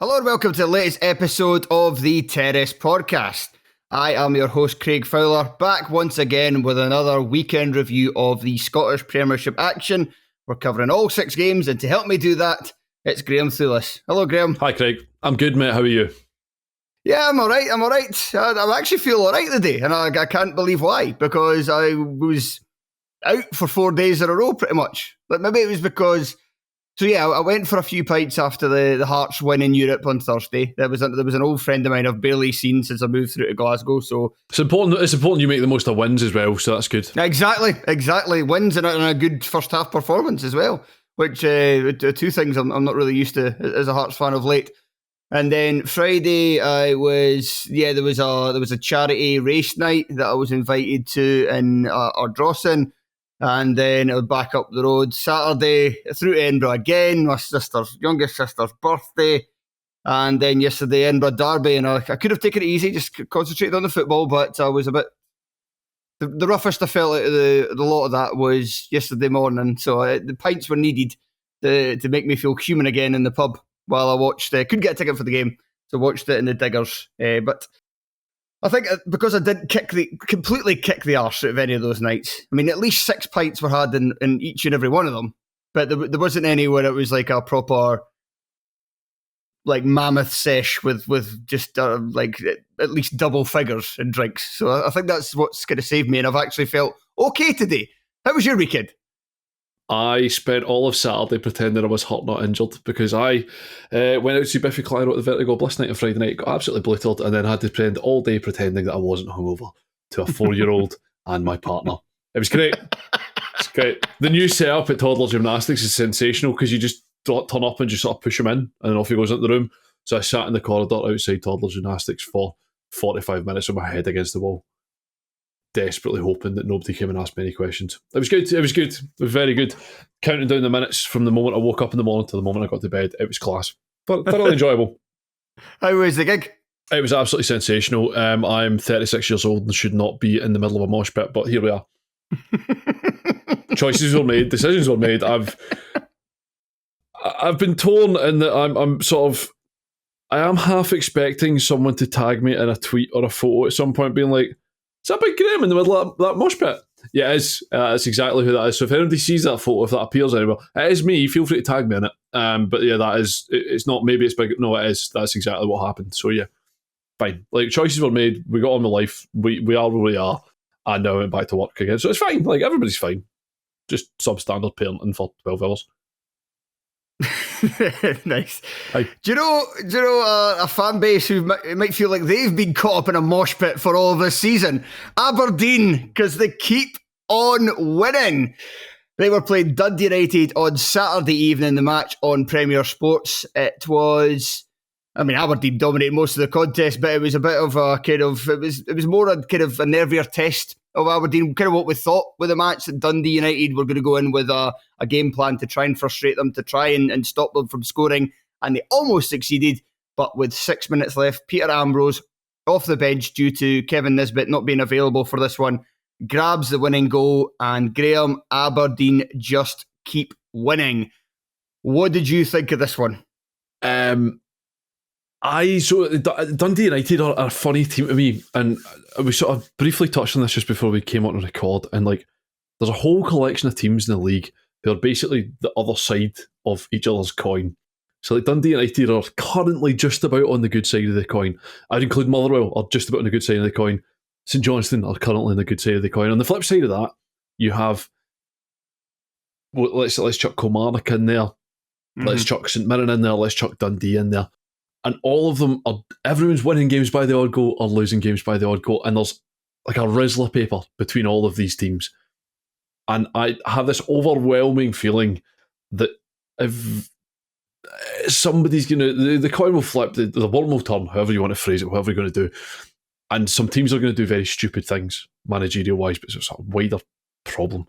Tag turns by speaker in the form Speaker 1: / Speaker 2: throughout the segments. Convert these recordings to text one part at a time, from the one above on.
Speaker 1: Hello and welcome to the latest episode of the Terrace Podcast. I am your host Craig Fowler, back once again with another weekend review of the Scottish Premiership action. We're covering all 6 games, and to help me do that, it's Graeme Thewliss. Hello, Graeme.
Speaker 2: Hi, Craig. I'm good, mate. How are you?
Speaker 1: Yeah, I'm all right. I actually feel all right today, and I can't believe why, because I was out for 4 days in a row, pretty much. But maybe it was because... So yeah, I went for a few pints after the Hearts win in Europe on Thursday. There was an old friend of mine I've barely seen since I moved through to Glasgow. So
Speaker 2: it's important you make the most of wins as well. So that's good.
Speaker 1: Exactly. Wins and a good first half performance as well. Which two things I'm not really used to as a Hearts fan of late. And then Friday, there was a charity race night that I was invited to in Ardrossan. And then I was back up the road Saturday through to Edinburgh again, my youngest sister's birthday. And then yesterday, Edinburgh Derby. And I could have taken it easy, just concentrated on the football, but I was a bit... The roughest I felt out of the lot of that was yesterday morning. So the pints were needed to make me feel human again in the pub while I watched... couldn't get a ticket for the game, so watched it in the Diggers. But... I think because I didn't completely kick the arse out of any of those nights. I mean, at least 6 pints were had in each and every one of them. But there wasn't any where it was like a proper, like, mammoth sesh with just like at least double figures in drinks. So I think that's what's going to save me. And I've actually felt okay today. How was your weekend?
Speaker 2: I spent all of Saturday pretending I was hurt, not injured, because I went out to see Biffy Clyro at the Vertigo Bliss night on Friday night, got absolutely bluttered, and then had to spend all day pretending that I wasn't hungover to a 4-year-old and my partner. It was great. It's great. The new setup at Toddler Gymnastics is sensational because you just turn up and just sort of push him in, and then off he goes into the room. So I sat in the corridor outside Toddler Gymnastics for 45 minutes with my head against the wall, desperately hoping that nobody came and asked me any questions. It was good. It was very good. Counting down the minutes from the moment I woke up in the morning to the moment I got to bed. It was class. Thoroughly enjoyable.
Speaker 1: How was the gig?
Speaker 2: It was absolutely sensational. I'm 36 years old and should not be in the middle of a mosh pit, but here we are. Choices were made. Decisions were made. I've been torn in that I am half expecting someone to tag me in a tweet or a photo at some point being like, is that Big Graeme in the middle of that mosh pit? Yeah, it is. That's exactly who that is. So if anybody sees that photo, if that appears anywhere, it is me. Feel free to tag me in it. But yeah, that is. It's not. Maybe it's big. No, it is. That's exactly what happened. So yeah, fine. Like, choices were made. We got on with life. We are where we are. And now I went back to work again. So it's fine. Like, everybody's fine. Just substandard parenting for 12 hours.
Speaker 1: Nice. Hi. Do you know a fan base who might feel like they've been caught up in a mosh pit for all of this season? Aberdeen, because they keep on winning. They were playing Dundee United on Saturday evening, the match on Premier Sports. It was, Aberdeen dominated most of the contest, but it was a bit of a kind of, it was more a kind of a nervier test of Aberdeen, kind of what we thought with the match, that Dundee United were going to go in with a game plan to try and frustrate them, to try and stop them from scoring, and they almost succeeded, but with 6 minutes left, Peter Ambrose, off the bench due to Kevin Nisbet not being available for this one, grabs the winning goal, and Graeme, Aberdeen just keep winning. What did you think of this one?
Speaker 2: Dundee United are a funny team to me, and we sort of briefly touched on this just before we came on to record, and like, there's a whole collection of teams in the league who are basically the other side of each other's coin. So like, Dundee United are currently just about on the good side of the coin. I'd include Motherwell are just about on the good side of the coin. St Johnstone are currently on the good side of the coin. On the flip side of that, you have, let's chuck Kilmarnock in there, let's chuck St Mirren in there, let's chuck Dundee in there. And all of them everyone's winning games by the odd goal or losing games by the odd goal. And there's like a Rizzler paper between all of these teams. And I have this overwhelming feeling that if somebody's going to, the coin will flip, the worm will turn, however you want to phrase it, whatever you're going to do. And some teams are going to do very stupid things, managerial-wise, but it's a wider problem.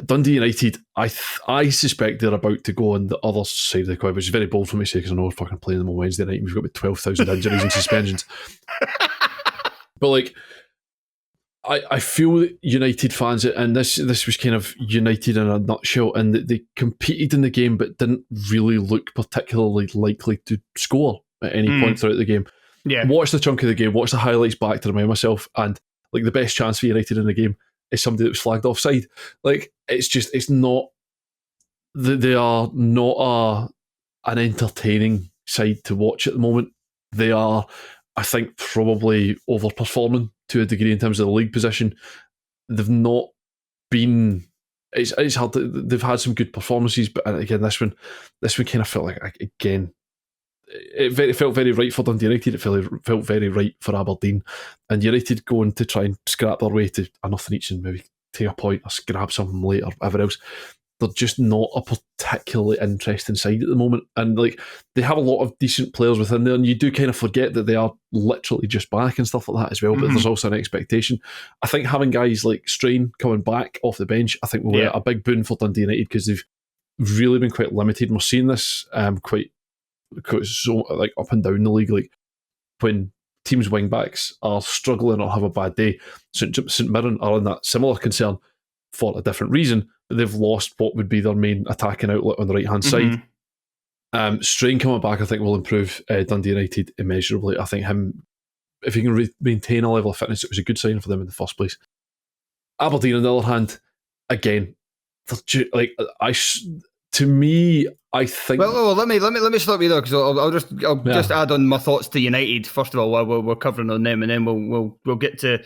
Speaker 2: Dundee United, I suspect they're about to go on the other side of the coin, which is very bold for me to say because I know we're fucking playing them on Wednesday night and we've got about 12,000 injuries and suspensions. But like, I feel that United fans, and this was kind of United in a nutshell, and that they competed in the game but didn't really look particularly likely to score at any point throughout the game.
Speaker 1: Yeah.
Speaker 2: Watch the chunk of the game, watch the highlights back to remind myself, and like the best chance for United in the game is somebody that was flagged offside. Like, it's not, they are not an entertaining side to watch at the moment. They are, I think, probably overperforming to a degree in terms of the league position. They've not been. It's hard. They've had some good performances, but again, this one kind of felt like, again, it felt very right for Dundee United. It felt very right for Aberdeen, and United going to try and scrap their way to a nothing each and maybe take a point or grab something later, whatever else. They're just not a particularly interesting side at the moment, and like, they have a lot of decent players within there, and you do kind of forget that they are literally just back and stuff like that as well. But there's also an expectation. I think having guys like Strain coming back off the bench, I think will be a big boon for Dundee United, because they've really been quite limited. And we're seeing this quite so like up and down the league. Like, when teams' wing backs are struggling or have a bad day, St Mirren are in that similar concern for a different reason. They've lost what would be their main attacking outlet on the right-hand side. Strain coming back, I think, will improve Dundee United immeasurably. I think him, if he can maintain a level of fitness, it was a good sign for them in the first place. Aberdeen, on the other hand, again, to me, I think.
Speaker 1: Well, let me stop you there, because I'll just add on my thoughts to United first of all while we're covering on them, and then we'll get to.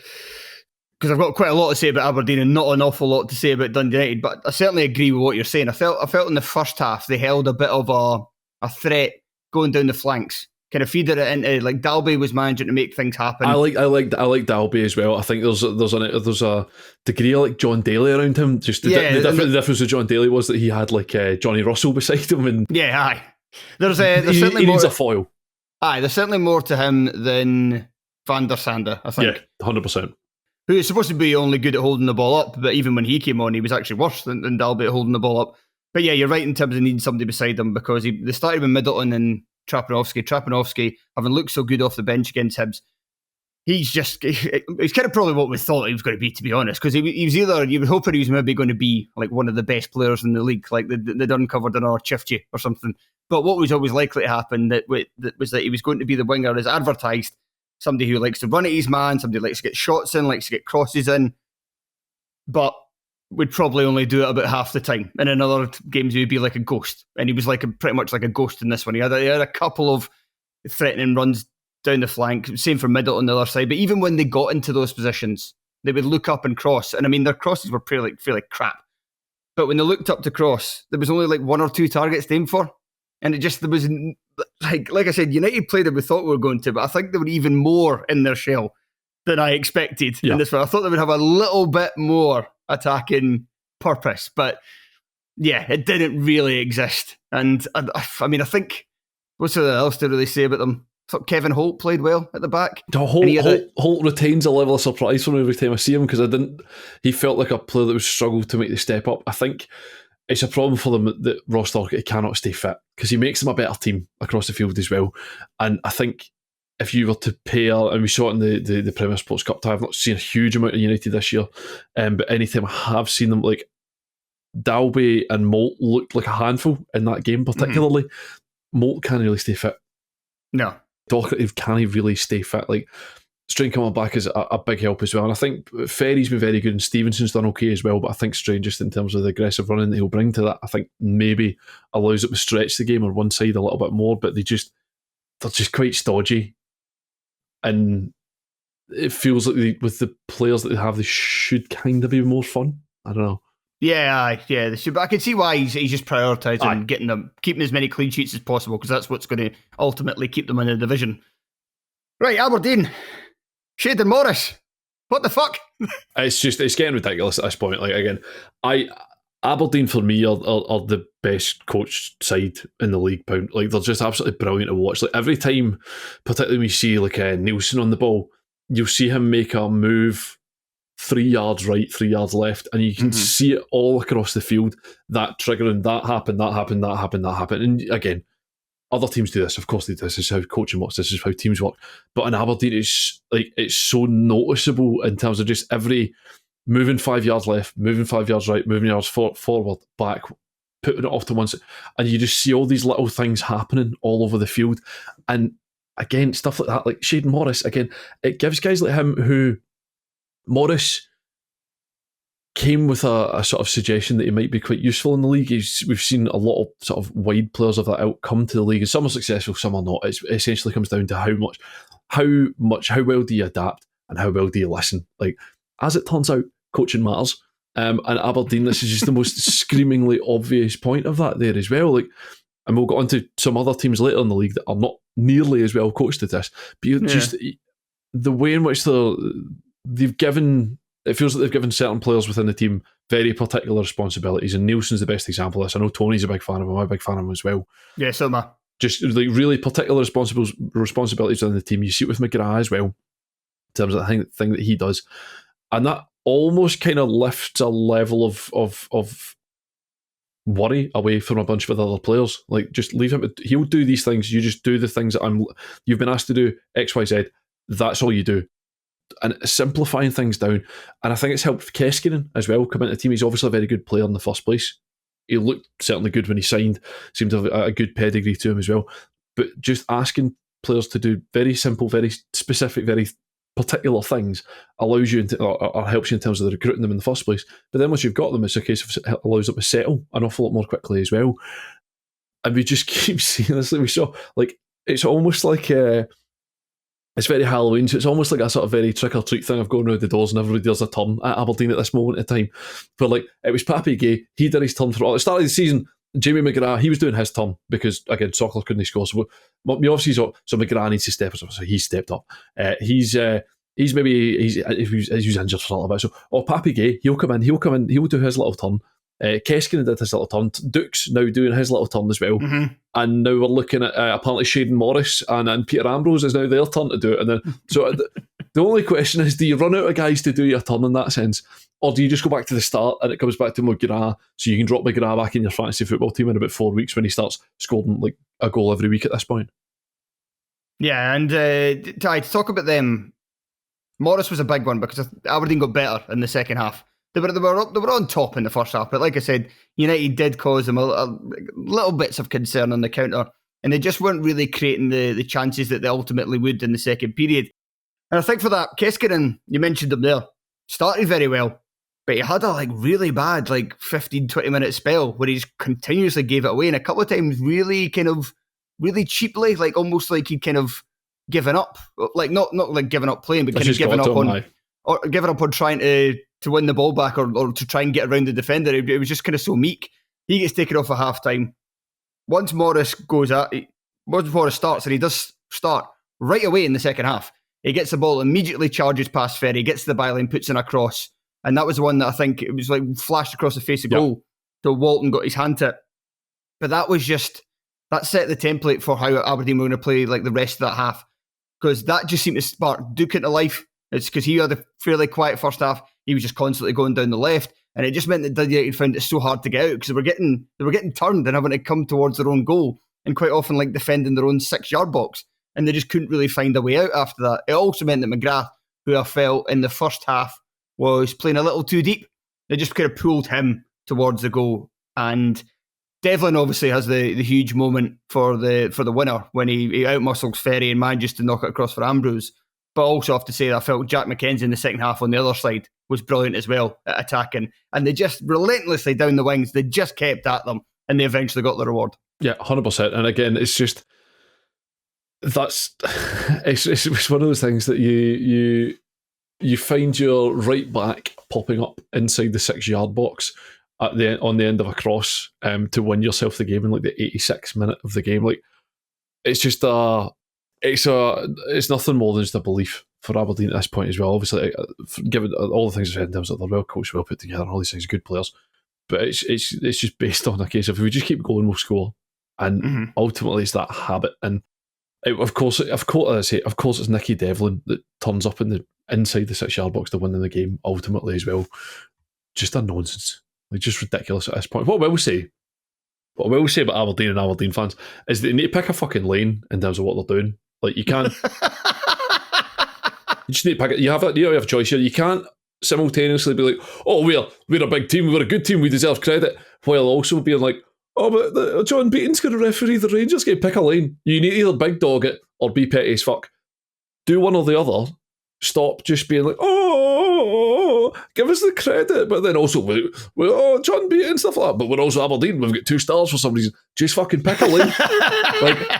Speaker 1: Because I've got quite a lot to say about Aberdeen and not an awful lot to say about Dundee United, but I certainly agree with what you're saying. I felt in the first half they held a bit of a threat going down the flanks, kind of feeding it into, like, Dalby was managing to make things happen.
Speaker 2: I like Dalby as well. I think there's a degree of like John Daly around him. Just the difference with John Daly was that he had like Johnny Russell beside him, and
Speaker 1: aye. There's certainly
Speaker 2: he
Speaker 1: more,
Speaker 2: needs a foil.
Speaker 1: Aye, there's certainly more to him than Van der Sande, I think.
Speaker 2: Yeah, 100%.
Speaker 1: Who is supposed to be only good at holding the ball up, but even when he came on, he was actually worse than Dalby at holding the ball up. But yeah, you're right in terms of needing somebody beside him, because they started with Middleton and Trapanovsky, having looked so good off the bench against Hibs. He's kind of probably what we thought he was going to be honest, because he was either, you would hope that he was maybe going to be like one of the best players in the league, like they'd uncovered in our Chifty or something. But what was always likely to happen that was that he was going to be the winger as advertised. Somebody who likes to run at his man, somebody who likes to get shots in, likes to get crosses in, but would probably only do it about half the time. And in other games, he would be like a ghost. And he was pretty much like a ghost in this one. He had a couple of threatening runs down the flank, same for Middle on the other side. But even when they got into those positions, they would look up and cross. And I mean, their crosses were fairly crap. But when they looked up to cross, there was only like one or two targets to aim for. And there was, like I said, United played it we thought we were going to, but I think they were even more in their shell than I expected in this one. I thought they would have a little bit more attacking purpose, but yeah, it didn't really exist. And I mean, I think, what's else to really say about them? I thought Kevin Holt played well at the back.
Speaker 2: Holt retains a level of surprise for me every time I see him, because he felt like a player that was struggled to make the step up. I think it's a problem for them that Ross Thorpe cannot stay fit, because he makes them a better team across the field as well. And I think if you were to pair, and we saw it in the Premier Sports Cup tie, I've not seen a huge amount of United this year, but anytime I have seen them, like Dalby and Molt looked like a handful in that game particularly. Molt can't really stay fit.
Speaker 1: No.
Speaker 2: Doherty can't really stay fit. Like, Strain coming back is a big help as well. And I think Ferry's been very good and Stevenson's done okay as well, but I think Strain, just in terms of the aggressive running that he'll bring to that, I think maybe allows it to stretch the game on one side a little bit more, but they're just quite stodgy. And it feels like with the players that they have, they should kind of be more fun. I don't know.
Speaker 1: Yeah, they should. But I can see why he's just prioritising keeping as many clean sheets as possible, because that's what's going to ultimately keep them in the division. Right, Aberdeen. Shayden Morris. What the fuck?
Speaker 2: It's getting ridiculous at this point. Like, again, Aberdeen for me are the best coached side in the league. Like, they're just absolutely brilliant to watch. Like, every time, particularly when you see like Nielsen on the ball, you'll see him make a move 3 yards right, 3 yards left, and you can see it all across the field. That triggering, that happened. And again, other teams do this. Of course they do. This is how coaching works. This is how teams work. But in Aberdeen, it's so noticeable in terms of just every moving 5 yards left, moving 5 yards right, moving yards forward, back, putting it off to one side. And you just see all these little things happening all over the field. And again, stuff like that, like Shayden Morris, again, it gives guys like him who, Morris came with a sort of suggestion that he might be quite useful in the league. We've seen a lot of sort of wide players of that out come to the league, and some are successful, some are not. It essentially comes down to how well do you adapt and how well do you listen. Like, as it turns out, coaching matters. And Aberdeen, this is just the most screamingly obvious point of that there as well. Like, and we'll get on to some other teams later in the league that are not nearly as well coached as this. But just the way in which they've given. It feels like they've given certain players within the team very particular responsibilities, and Nielsen's the best example of this. I know Tony's a big fan of him. I'm a big fan of him as well.
Speaker 1: Yeah, so am I.
Speaker 2: Just like really particular responsibilities within the team. You see it with McGrath as well, in terms of the thing that he does, and that almost kind of lifts a level of worry away from a bunch of other players. Like, just leave him. He'll do these things. You just do the things that you've been asked to do. X, Y, Z. That's all you do. And simplifying things down. And I think it's helped Keskinen as well come into the team. He's obviously a very good player in the first place. He looked certainly good when he signed, seemed to have a good pedigree to him as well. But just asking players to do very simple, very specific, very particular things allows you or helps you in terms of the recruiting them in the first place. But then once you've got them, it's a case of it allows them to settle an awful lot more quickly as well. And we just keep seeing this. We saw, like, it's almost like it's very Halloween, so it's almost like a sort of very trick-or-treat thing of going around the doors and everybody does a turn at Aberdeen at this moment in time. But like, it was Pappy Gay, he did his turn at the start of the season. Jamie McGrath, he was doing his turn because, again, Sokler couldn't score. So we obviously saw, so McGrath needs to step up, so he stepped up. He's injured for a little bit. So, Pappy Gay, he'll come in, he'll do his little turn. Keskinen did his little turn. Duke's now doing his little turn as well. Mm-hmm. And now we're looking at apparently Shayden Morris and Peter Ambrose is now their turn to do it. And then, so the only question is, do you run out of guys to do your turn in that sense? Or do you just go back to the start and it comes back to McGrath, so you can drop McGrath back in your fantasy football team in about 4 weeks when he starts scoring like a goal every week at this point?
Speaker 1: Yeah, and to talk about them, Morris was a big one because Aberdeen got better in the second half. They were on top in the first half, but like I said, United did cause them a little bits of concern on the counter, and they just weren't really creating the chances that they ultimately would in the second period. And I think for that, Keskinen, you mentioned him there, started very well, but he had a really bad 15-20 minute spell where he just continuously gave it away, and a couple of times really cheaply, almost like he'd kind of given up, not like giving up playing, but kind of giving up on trying to win the ball back or to try and get around the defender. It was just kind of so meek. He gets taken off at half time. Once Morris starts, and he does start right away in the second half, he gets the ball, immediately charges past Ferry, gets to the byline, puts in a cross, and that was the one that I think it was flashed across the face of goal. So Walton got his hand to it. But that set the template for how Aberdeen were going to play the rest of that half, because that just seemed to spark Duke into life. It's because he had a fairly quiet first half. He was just constantly going down the left, and it just meant that Dundee United found it so hard to get out because they were getting turned and having to come towards their own goal, and quite often defending their own 6-yard box, and they just couldn't really find a way out after that. It also meant that McGrath, who I felt in the first half was playing a little too deep, they just kind of pulled him towards the goal. And Devlin obviously has the huge moment for the winner when he outmuscles Ferry and manages to knock it across for Ambrose. But also have to say that I felt Jack McKenzie in the second half on the other side was brilliant as well at attacking. And they just relentlessly down the wings, they just kept at them, and they eventually got the reward.
Speaker 2: Yeah, 100%. And again, it's just, it's one of those things that you find your right back popping up inside the 6-yard box on the end of a cross to win yourself the game in the 86th minute of the game. It's just it's nothing more than just a belief for Aberdeen at this point as well. Obviously, given all the things I said in terms of they're well coached, well put together, and all these things, good players. But it's just based on a case of if we just keep going, we'll score. And ultimately, it's that habit. And of course, it's Nicky Devlin that turns up inside the 6-yard box to win the game ultimately as well. Just a nonsense, just ridiculous at this point. What will we say? What I will say about Aberdeen and Aberdeen fans is they need to pick a fucking lane in terms of what they're doing. Like, you can't. You just need to pick it. You have a choice here. You can't simultaneously be like, oh, we're a big team, we're a good team, we deserve credit, while also being like, oh, but John Beaton's going to referee the Rangers game. Pick a lane. You need to either big dog it or be petty as fuck. Do one or the other. Stop just being like, oh, give us the credit, but then also, oh, John Beaton, stuff like that. But we're also Aberdeen. We've got 2 stars for some reason. Just fucking pick a lane. Like,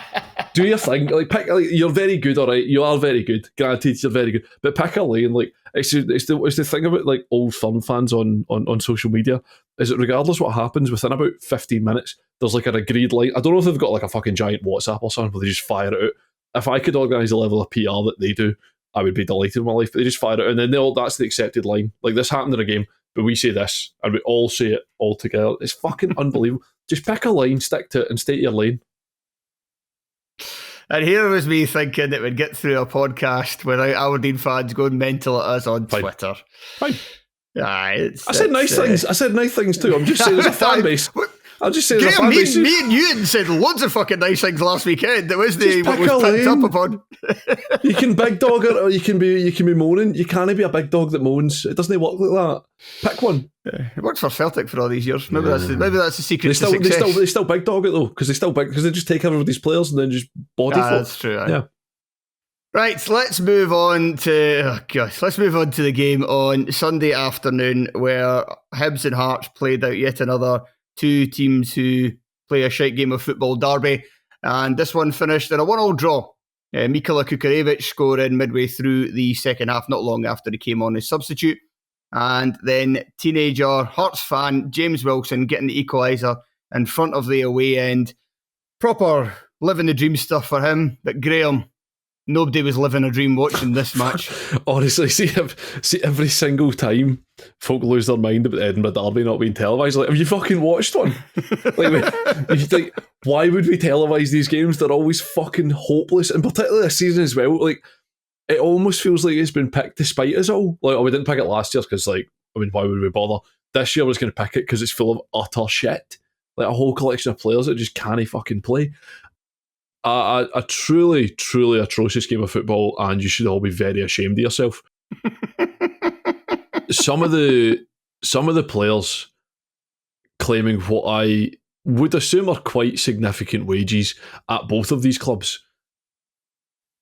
Speaker 2: do your thing. Like, pick. Like, you're very good, all right. You are very good. Granted, you're very good. But pick a lane. Like, it's the thing about like old firm fans on social media is that regardless what happens, within about 15 minutes, there's like an agreed line. I don't know if they've got like a fucking giant WhatsApp or something where they just fire it out. If I could organise the level of PR that they do, I would be delighted with my life. But they just fire it out, and then that's the accepted line. Like, this happened in a game, but we say this, and we all say it all together. It's fucking unbelievable. Just pick a line, stick to it, and state your lane.
Speaker 1: And here was me thinking that we'd get through a podcast without Aberdeen fans going mental at us on Twitter.
Speaker 2: Fine.
Speaker 1: I
Speaker 2: said nice things. I said nice things too. I'm just saying there's a fan base. I'll just say there's a fan base.
Speaker 1: Me and you said loads of fucking nice things last weekend. That was what was picked up upon.
Speaker 2: You can big dog it, or you can be moaning. You can't be a big dog that moans. It doesn't work like that. Pick one.
Speaker 1: Yeah, it works for Celtic for all these years. Maybe that's the secret to success.
Speaker 2: They still big dog it though, because they just take everybody's players and then just body flop.
Speaker 1: That's true. Yeah. Right, so let's move on to the game on Sunday afternoon, where Hibs and Hearts played out yet another 2 teams who play a shite game of football derby, and this one finished in a 1-1 draw. Mikola Kukarevich scoring midway through the second half, not long after he came on as substitute, and then teenager Hearts fan James Wilson getting the equaliser in front of the away end. Proper living the dream stuff for him, but Graham, nobody was living a dream watching this match.
Speaker 2: Honestly, see every single time folk lose their mind about the Edinburgh derby not being televised. Like, have you fucking watched one? Why would we televise these games? They're always fucking hopeless, and particularly this season as well. Like, it almost feels like it's been picked to spite us all. Like, we didn't pick it last year because, why would we bother? This year I was going to pick it because it's full of utter shit. Like, a whole collection of players that just can't fucking play. A truly, truly atrocious game of football, and you should all be very ashamed of yourself. Some of the players claiming what I would assume are quite significant wages at both of these clubs.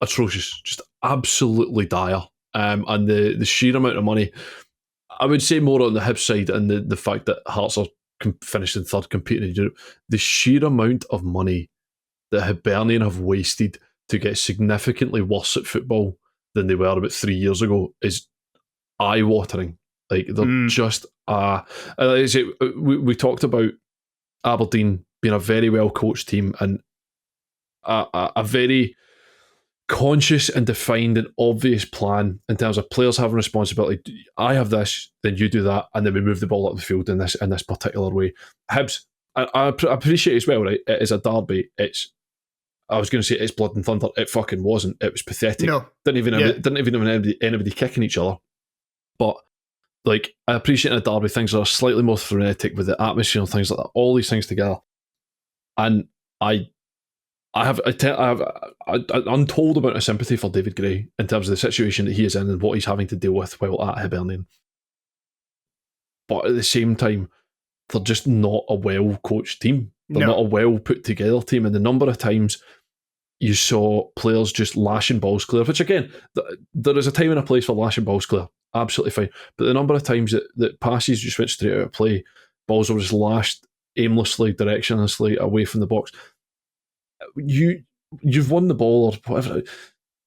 Speaker 2: Atrocious, just absolutely dire. And the sheer amount of money, I would say more on the Hibs side, and the fact that Hearts are finished in third competing in Europe. The sheer amount of money that Hibernian have wasted to get significantly worse at football than they were about 3 years ago is eye-watering. Like, they're just we talked about Aberdeen being a very well-coached team and a very conscious and defined and obvious plan in terms of players having responsibility. I have this, then you do that, and then we move the ball up the field in this particular way. Hibs, I appreciate as well, right? It is a derby. I was going to say it's blood and thunder. It fucking wasn't. It was pathetic.
Speaker 1: No.
Speaker 2: Didn't even have anybody kicking each other. But like, I appreciate in a derby things are slightly more frenetic with the atmosphere and things like that. All these things together, and I have an untold amount of sympathy for David Gray in terms of the situation that he is in and what he's having to deal with while at Hibernian. But at the same time, they're just not a well-coached team. They're not a well-put-together team. And the number of times you saw players just lashing balls clear, which again, there is a time and a place for lashing balls clear. Absolutely fine. But the number of times that passes just went straight out of play, balls were just lashed aimlessly, directionlessly away from the box. You've won the ball or whatever.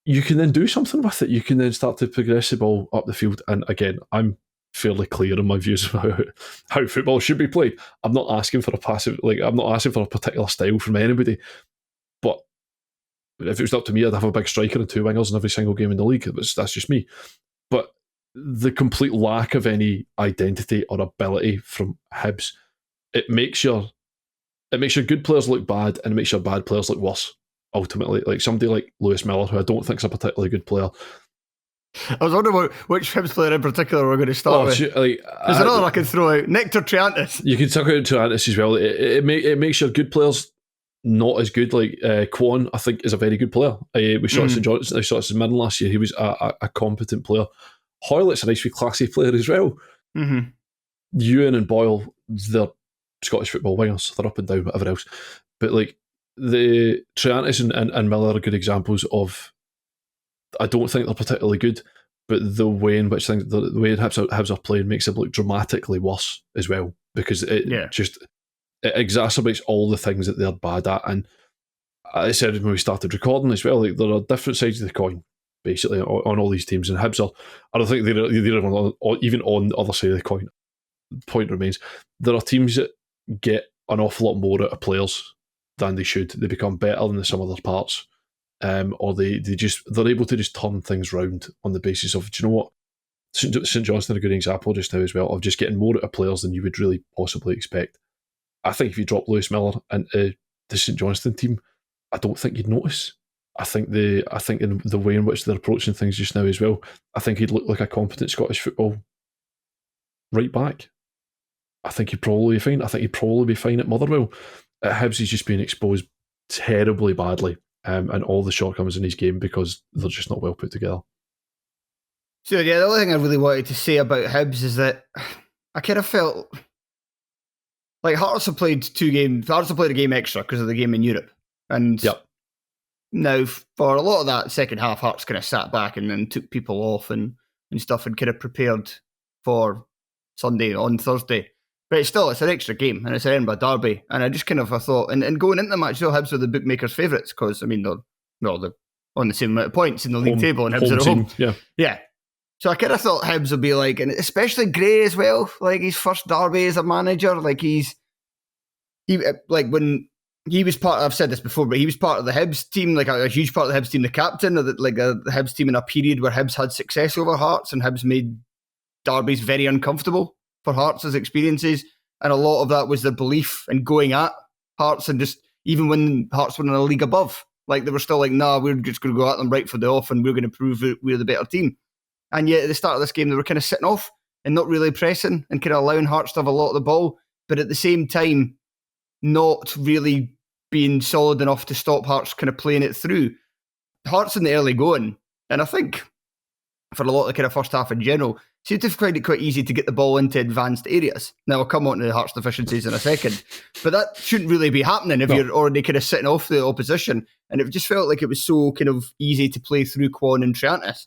Speaker 2: You can then do something with it. You can then start to progress the ball up the field. And again, I'm fairly clear in my views about how football should be played. I'm not asking for I'm not asking for a particular style from anybody. But if it was up to me, I'd have a big striker and 2 wingers in every single game in the league. That's just me. But the complete lack of any identity or ability from Hibs, it makes your good players look bad, and it makes your bad players look worse. Ultimately, like somebody like Lewis Miller, who I don't think is a particularly good player,
Speaker 1: I was wondering which Hibs player in particular we're going to start with. There's another I can throw out. Nectar Triantis.
Speaker 2: You can tuck out Triantis as well. It makes your good players not as good. Like Kwon, I think, is a very good player. We saw St Johnstone, I saw St Mirren last year. He was a competent player. Hoylett's a nice, classy player as well.
Speaker 1: Mm-hmm.
Speaker 2: Ewan and Boyle, they're Scottish football wingers. They're up and down, whatever else. But like the Triantis and Miller are good examples of. I don't think they're particularly good, but the way in which the way Hibs are playing makes them look dramatically worse as well, because it exacerbates all the things that they're bad at. And I said when we started recording as well, like there are different sides of the coin basically on all these teams, and Hibs are. I don't think they're even on the other side of the coin. Point remains, there are teams that get an awful lot more out of players than they should. They become better than the sum of their parts. Or they're able to just turn things round on the basis of, do you know what, St Johnstone are a good example just now as well of just getting more out of players than you would really possibly expect. I think if you drop Lewis Miller into the St Johnstone team, I don't think you'd notice. I think in the way in which they're approaching things just now as well, I think he'd look like a competent Scottish football right back. I think he'd probably be fine. I think he'd probably be fine at Motherwell. At Hibs, he's just being exposed terribly badly. And all the shortcomings in his game because they're just not well put together.
Speaker 1: So yeah, the other thing I really wanted to say about Hibs is that I kind of felt like Hearts have played 2 games. Hearts have played a game extra because of the game in Europe. And now for a lot of that second half, Hearts kind of sat back and took people off and stuff and kind of prepared for Sunday on Thursday. But it's an extra game, and it's an Edinburgh derby. And I just kind of thought, and going into the match, Hibs are the bookmakers' favourites because, I mean, they're on the same amount of points in the league table, and Hibs are at home. Yeah. So I kind of thought Hibs would be like, and especially Gray as well, like his first derby as a manager, like when he was part, I've said this before, but he was part of the Hibs team, like a huge part of the Hibs team, the captain of the Hibs team in a period where Hibs had success over Hearts, and Hibs made derbies very uncomfortable for Hearts as experiences, and a lot of that was their belief in going at Hearts, and just even when Hearts were in a league above, like they were still like, nah, we're just going to go at them right for the off, and we're going to prove that we're the better team. And yet at the start of this game, they were kind of sitting off and not really pressing and kind of allowing Hearts to have a lot of the ball, but at the same time, not really being solid enough to stop Hearts kind of playing it through. Hearts in the early going, and I think for a lot of the kind of first half in general, seemed to find it quite easy to get the ball into advanced areas. Now, I'll come on to the Hearts deficiencies in a second, but that shouldn't really be happening if you're already kind of sitting off the opposition. And it just felt like it was so kind of easy to play through Kwon and Triantis.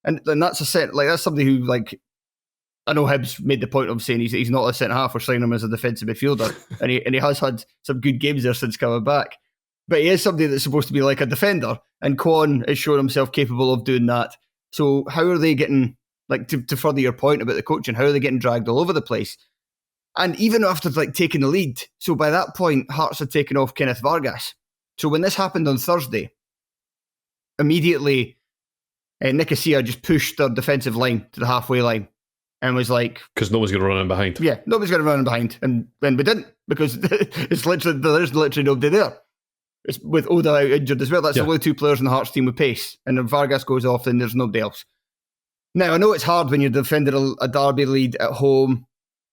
Speaker 1: And that's that's somebody who, like, I know Hibs made the point of saying he's not a centre-half, we're signing him as a defensive midfielder, and he has had some good games there since coming back. But he is somebody that's supposed to be like a defender, and Kwon has shown himself capable of doing that. So how are they getting, like, to further your point about the coaching, how are they getting dragged all over the place? And even after, like, taking the lead, so by that point, Hearts had taken off Kenneth Vargas. So when this happened on Thursday, immediately, Nicosia just pushed their defensive line to the halfway line and was like...
Speaker 2: Because no one's going to run in behind.
Speaker 1: Yeah, nobody's going to run in behind. And we didn't, because there's literally nobody there. It's with Oda out injured as well. That's the only 2 players in the Hearts team with pace. And if Vargas goes off, then there's nobody else. Now, I know it's hard when you're defending a derby lead at home.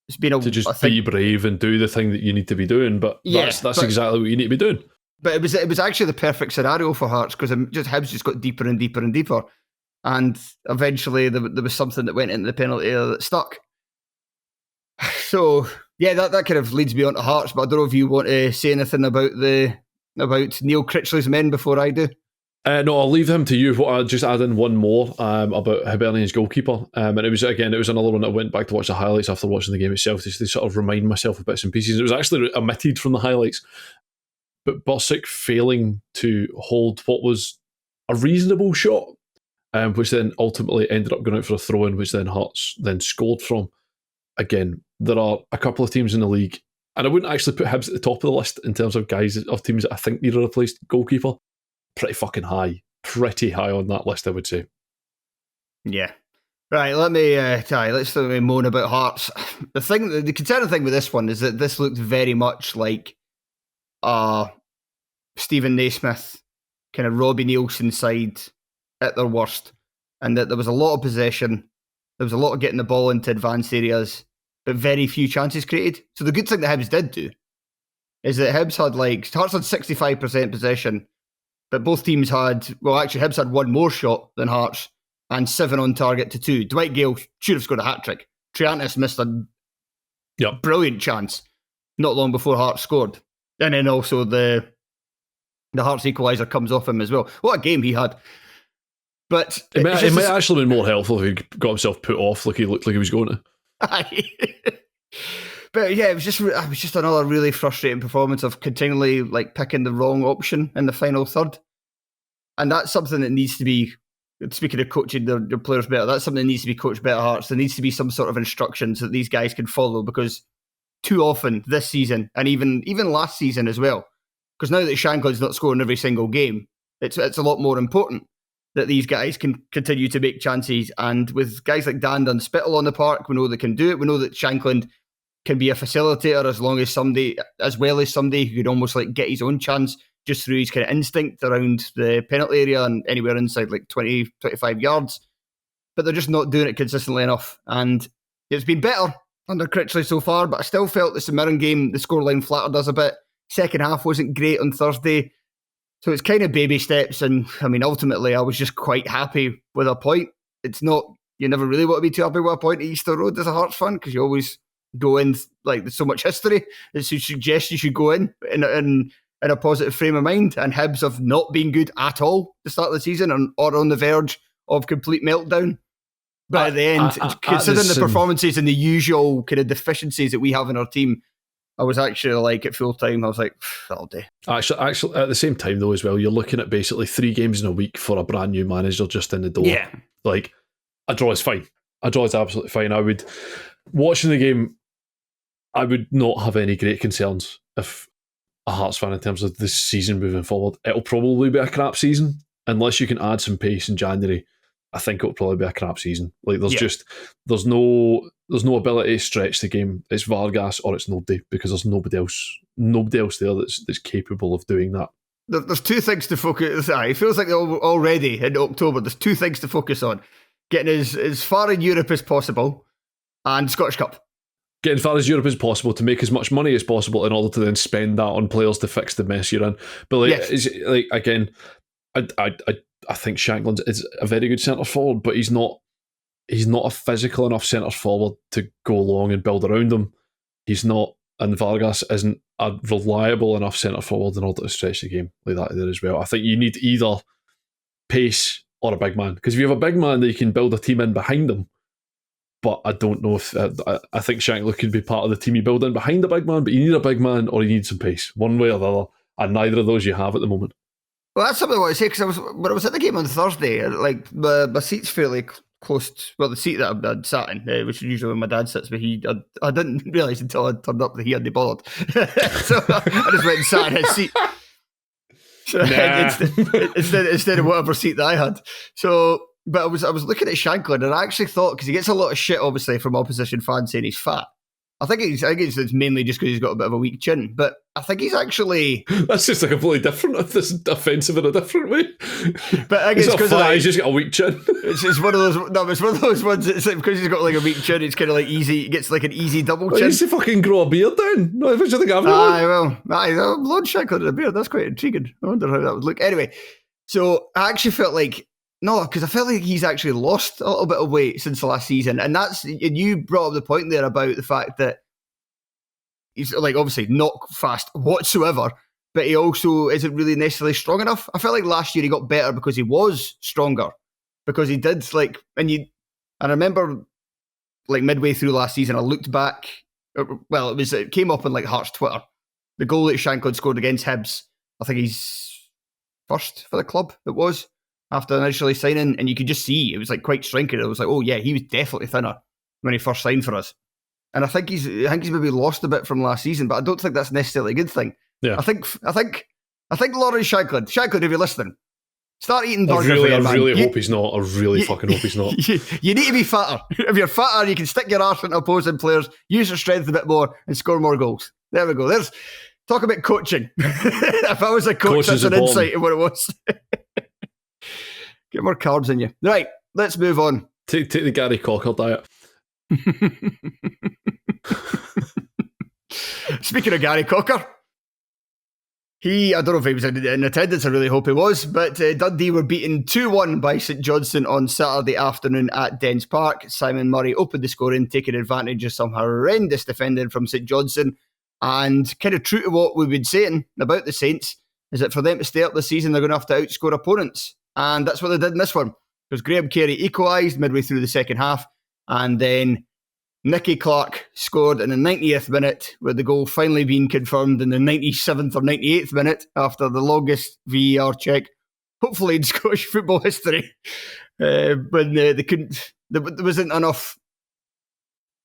Speaker 1: It's been
Speaker 2: to just be brave and do the thing that you need to be doing, but that's exactly what you need to be doing.
Speaker 1: But it was actually the perfect scenario for Hearts, because Hibs just got deeper and deeper and deeper. And eventually there was something that went into the penalty area that stuck. So, yeah, that kind of leads me on to Hearts, but I don't know if you want to say anything about Neil Critchley's men before I do.
Speaker 2: No, I'll leave him to you. I'll just add in one more about Hibernian's goalkeeper. And it was another one I went back to watch the highlights after watching the game itself, just to sort of remind myself of bits and pieces. It was actually omitted from the highlights. But Bursic failing to hold what was a reasonable shot, which then ultimately ended up going out for a throw-in, which then Hearts then scored from. Again, there are a couple of teams in the league, and I wouldn't actually put Hibs at the top of the list in terms of teams that I think need a replaced goalkeeper. Pretty high on that list, I would say.
Speaker 1: Yeah. Right, let's moan about Hearts. The concerning thing with this one is that this looked very much like Stephen Naismith, kind of Robbie Nielsen side at their worst. and that there was a lot of possession. There was a lot of getting the ball into advanced areas, but very few chances created. So the good thing that Hibs did do is that Hearts had 65% possession, but both teams had, well, actually Hibs had one more shot than Hearts and 7 on target to 2. Dwight Gale should have scored a hat-trick. Triantis missed a brilliant chance not long before Hearts scored. And then also the Hearts equaliser comes off him as well. What a game he had. But
Speaker 2: it might actually been more helpful if he got himself put off like he looked like he was going to.
Speaker 1: But yeah, it was just another really frustrating performance of continually picking the wrong option in the final third. And that's something that needs to be, speaking of coaching their players better, that's something that needs to be coached better. Hearts. There needs to be some sort of instructions that these guys can follow, because too often this season, and even last season as well, because now that Shankland's not scoring every single game, it's a lot more important that these guys can continue to make chances. And with guys like Danda and Spittle on the park, we know they can do it. We know that Shankland can be a facilitator as well as somebody who could almost get his own chance just through his kind of instinct around the penalty area and anywhere inside 20, 25 yards. But they're just not doing it consistently enough. And it's been better under Critchley so far, but I still felt the St Mirren game, the scoreline flattered us a bit. Second half wasn't great on Thursday. So it's kind of baby steps. And I mean, ultimately, I was just quite happy with a point. It's not, you never really want to be too happy with a point at Easter Road as a Hearts fan, because you always go in, there's so much history. It suggests you should go in a positive frame of mind. And Hibs have not been good at all to start the season, or on the verge of complete meltdown. But at the end, considering the performances and the usual kind of deficiencies that we have in our team, I was actually at full time, I was like, that'll do.
Speaker 2: Actually, at the same time though as well, you're looking at basically 3 games in a week for a brand new manager just in the door.
Speaker 1: Yeah.
Speaker 2: A draw is fine. A draw is absolutely fine. Watching the game, I would not have any great concerns if a Hearts fan in terms of this season moving forward. It'll probably be a crap season, unless you can add some pace in January. I think it'll probably be a crap season. There's no ability to stretch the game. It's Vargas or it's nobody, because there's nobody else there that's capable of doing that.
Speaker 1: There's 2 things to focus on. It feels like already in October, there's 2 things to focus on. Getting as far in Europe as possible and Scottish Cup.
Speaker 2: Getting as far as Europe as possible to make as much money as possible in order to then spend that on players to fix the mess you're in. But again, I think Shankland is a very good centre forward, but he's not a physical enough centre forward to go along and build around him. He's not, and Vargas isn't a reliable enough centre forward in order to stretch the game like that there as well. I think you need either pace or a big man, because if you have a big man that you can build a team in behind him, but I don't know if I think Shankland could be part of the team you build in behind the big man, but you need a big man or you need some pace, one way or the other, and neither of those you have at the moment.
Speaker 1: Well, that's something I want to say, because when I was at the game on Thursday, my seat's fairly close to, well, the seat that I'd sat in, which is usually where my dad sits, but I didn't realise until I turned up that he hadn't bothered. So I just went and sat in his seat. So instead of whatever seat that I had. So, but I was looking at Shankland, and I actually thought, because he gets a lot of shit obviously from opposition fans saying he's fat. I think it's mainly just because he's got a bit of a weak chin, but I think he's actually...
Speaker 2: That's just a completely different, this is offensive in a different way.
Speaker 1: But I guess because
Speaker 2: he's just got a weak chin.
Speaker 1: It's one of those. No, it's one of those ones. It's because he's got a weak chin. It's kind of easy. He gets an easy double chin.
Speaker 2: He needs to fucking grow a beard then. No, if you think I've
Speaker 1: Lord Shankland had a beard. That's quite intriguing. I wonder how that would look. Anyway, so I actually felt because I felt like he's actually lost a little bit of weight since the last season, and you brought up the point there about the fact that he's obviously not fast whatsoever, but he also isn't really necessarily strong enough. I felt like last year he got better because he was stronger, because he did and I remember midway through last season, I looked back. Well, it came up on Hearts Twitter, the goal that Shankland scored against Hibs. I think he's first for the club. It was after initially signing, and you could just see it was quite shrinking. It was oh yeah, he was definitely thinner when he first signed for us. And I think he's maybe lost a bit from last season, but I don't think that's necessarily a good thing.
Speaker 2: Yeah.
Speaker 1: I think Lawrence Shankland, if you're listening, start eating burgers.
Speaker 2: I really hope he's not. I really fucking hope he's not.
Speaker 1: You need to be fatter. If you're fatter, you can stick your arse into opposing players, use your strength a bit more, and score more goals. There we go. Talk about coaching. If I was a coach, that's an insight into what it was. Get more cards in you. Right. let's move on.
Speaker 2: Take the Gary Cocker diet.
Speaker 1: Speaking of Gary Cocker, I don't know if he was in attendance, I really hope he was, but Dundee were beaten 2-1 by St Johnstone on Saturday afternoon at Dens Park. Simon Murray opened the scoring, taking advantage of some horrendous defending from St Johnstone, and kind of true to what we've been saying about the Saints, is that for them to stay up this season, they're going to have to outscore opponents, and that's what they did in this one, because Graham Carey equalised midway through the second half, and then Nicky Clark scored in the 90th minute, with the goal finally being confirmed in the 97th or 98th minute after the longest VAR check, hopefully in Scottish football history. But they couldn't. There wasn't enough.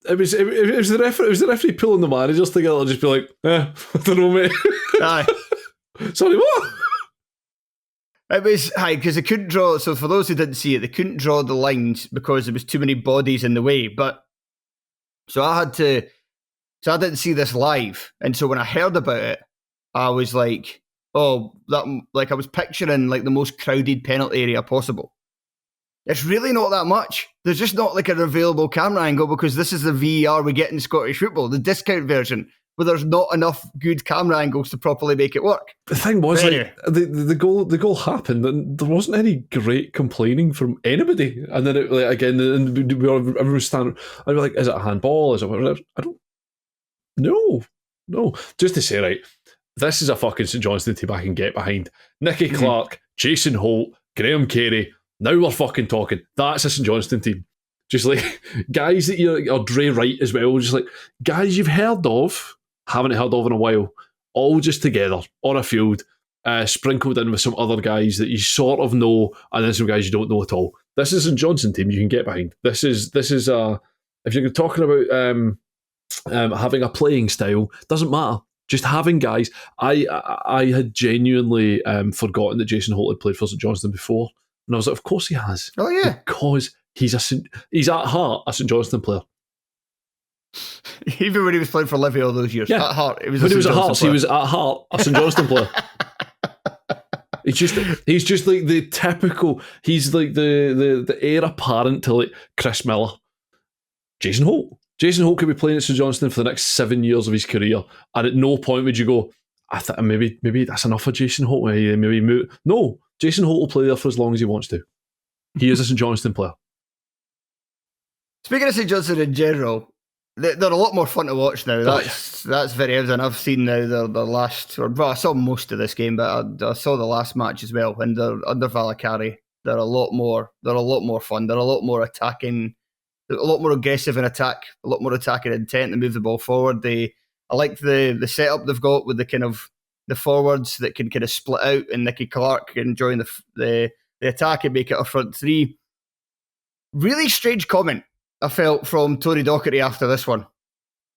Speaker 2: It was the referee pulling the managers together, just be like, I don't know, mate.
Speaker 1: Aye.
Speaker 2: Sorry, what?
Speaker 1: It was because they couldn't draw. So for those who didn't see it, they couldn't draw the lines because there was too many bodies in the way. But so I didn't see this live, and so when I heard about it, I was like, oh, I was picturing like the most crowded penalty area possible. It's really not that much. There's just not like an available camera angle, because this is the VAR we get in Scottish football, the discount version, where there's not enough good camera angles to properly make it work.
Speaker 2: The thing was,
Speaker 1: anyway,
Speaker 2: the goal happened, and there wasn't any great complaining from anybody. And then everyone was standing. I'd be like, "Is it a handball? Is it whatever?" I don't. No. Just to say, right, this is a fucking St Johnstone team I can get behind. Nicky Clark, Jason Holt, Graham Carey. Now we're fucking talking. That's a St Johnstone team. Just like guys that or Dre Wright as well. Just like guys you've heard of, haven't heard of in a while, all just together on a field, sprinkled in with some other guys that you sort of know, and then some guys you don't know at all. This is a Johnson team you can get behind. This is if you're talking about having a playing style, doesn't matter. Just having guys. I had genuinely forgotten that Jason Holt had played for St Johnstone before, and I was like, of course he has.
Speaker 1: Oh yeah,
Speaker 2: because he's at heart a St Johnstone player.
Speaker 1: Even when he was playing for Livy all those years,
Speaker 2: yeah.
Speaker 1: At heart,
Speaker 2: he was at heart a St Johnstone player. He's just like the typical. He's like the heir apparent to like Chris Miller, Jason Holt. Jason Holt could be playing at St Johnstone for the next 7 years of his career, and at no point would you go, I think maybe that's enough for Jason Holt. Maybe move. No, Jason Holt will play there for as long as he wants to. He is a St Johnstone player.
Speaker 1: Speaking of St Johnstone in general, they're a lot more fun to watch now. That's very evident. I've seen now the last, I saw most of this game, but I saw the last match as well. And they're under Valakari. They're a lot more fun. They're a lot more attacking, a lot more aggressive in attack, a lot more attacking intent to move the ball forward. I like the setup they've got with the kind of the forwards that can kind of split out, and Nicky Clark can join the attack and make it a front three. Really strange comment I felt from Tony Docherty after this one.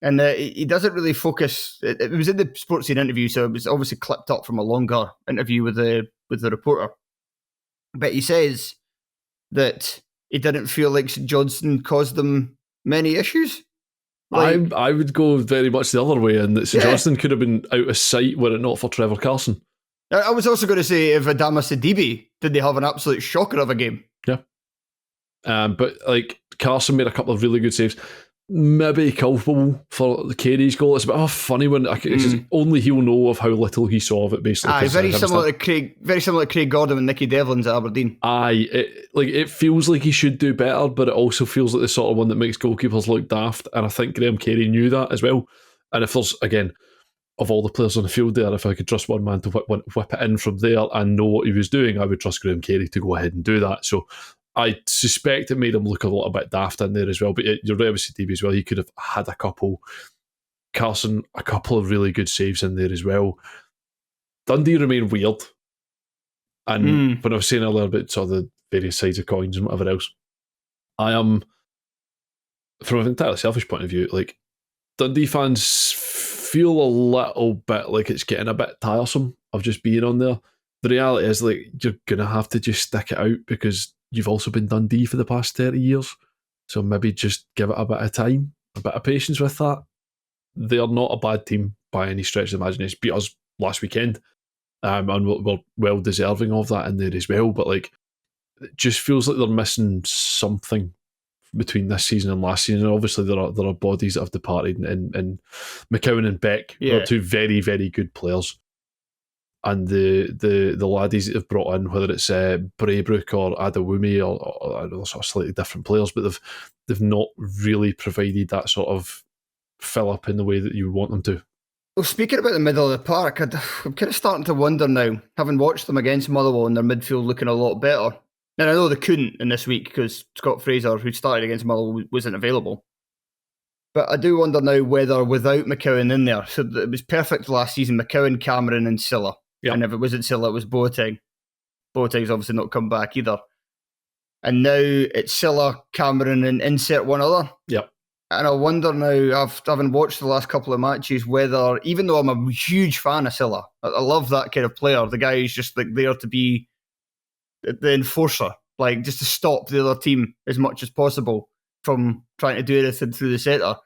Speaker 1: And he doesn't really focus. It was in the sports scene interview, so it was obviously clipped up from a longer interview with the reporter. But he says that he didn't feel like St Johnstone caused them many issues.
Speaker 2: I would go very much the other way, and that St Johnstone could have been out of sight were it not for Trevor Carson.
Speaker 1: I was also going to say, if Adama Sidibe, did they have an absolute shocker of a game?
Speaker 2: Yeah. But like Carson made a couple of really good saves. Maybe culpable for the Carey's goal. It's a bit of a funny one. Only he'll know of how little he saw of it, basically.
Speaker 1: Very similar to Craig Gordon and Nicky Devlin's at Aberdeen.
Speaker 2: It feels like he should do better, but it also feels like the sort of one that makes goalkeepers look daft. And I think Graham Carey knew that as well. And if there's, again, of all the players on the field there, if I could trust one man to whip it in from there and know what he was doing, I would trust Graham Carey to go ahead and do that. So I suspect it made him look a little bit daft in there as well. But you're right with CTB as well. He could have had a couple of really good saves in there as well. Dundee remain weird. And when I was saying earlier about sort of the various sides of coins and whatever else, I am, from an entirely selfish point of view, like, Dundee fans feel a little bit like it's getting a bit tiresome of just being on there. The reality is, like, you're going to have to just stick it out because you've also been Dundee for the past 30 years. So maybe just give it a bit of time, a bit of patience with that. They're not a bad team by any stretch of the imagination. Beat us last weekend. And we're well deserving of that in there as well. But, like, it just feels like they're missing something between this season and last season. And obviously there are bodies that have departed, and McCowan and Beck are two very, very good players. And the laddies that they've brought in, whether it's Braybrook or Adewumi or they're sort of slightly different players, but they've not really provided that sort of fill up in the way that you want them to.
Speaker 1: Well, speaking about the middle of the park, I'm kind of starting to wonder now, having watched them against Motherwell and their midfield looking a lot better. And I know they couldn't in this week because Scott Fraser, who started against Motherwell, wasn't available. But I do wonder now whether without McCowan in there, so it was perfect last season, McCowan, Cameron and Silla. Yep. And if it wasn't Silla, it was Boateng. Boateng's obviously not come back either. And now it's Silla, Cameron and insert one other.
Speaker 2: Yep.
Speaker 1: And I wonder now, having watched the last couple of matches, whether, even though I'm a huge fan of Silla, I love that kind of player, the guy who's just like there to be the enforcer, like just to stop the other team as much as possible from trying to do anything through the centre.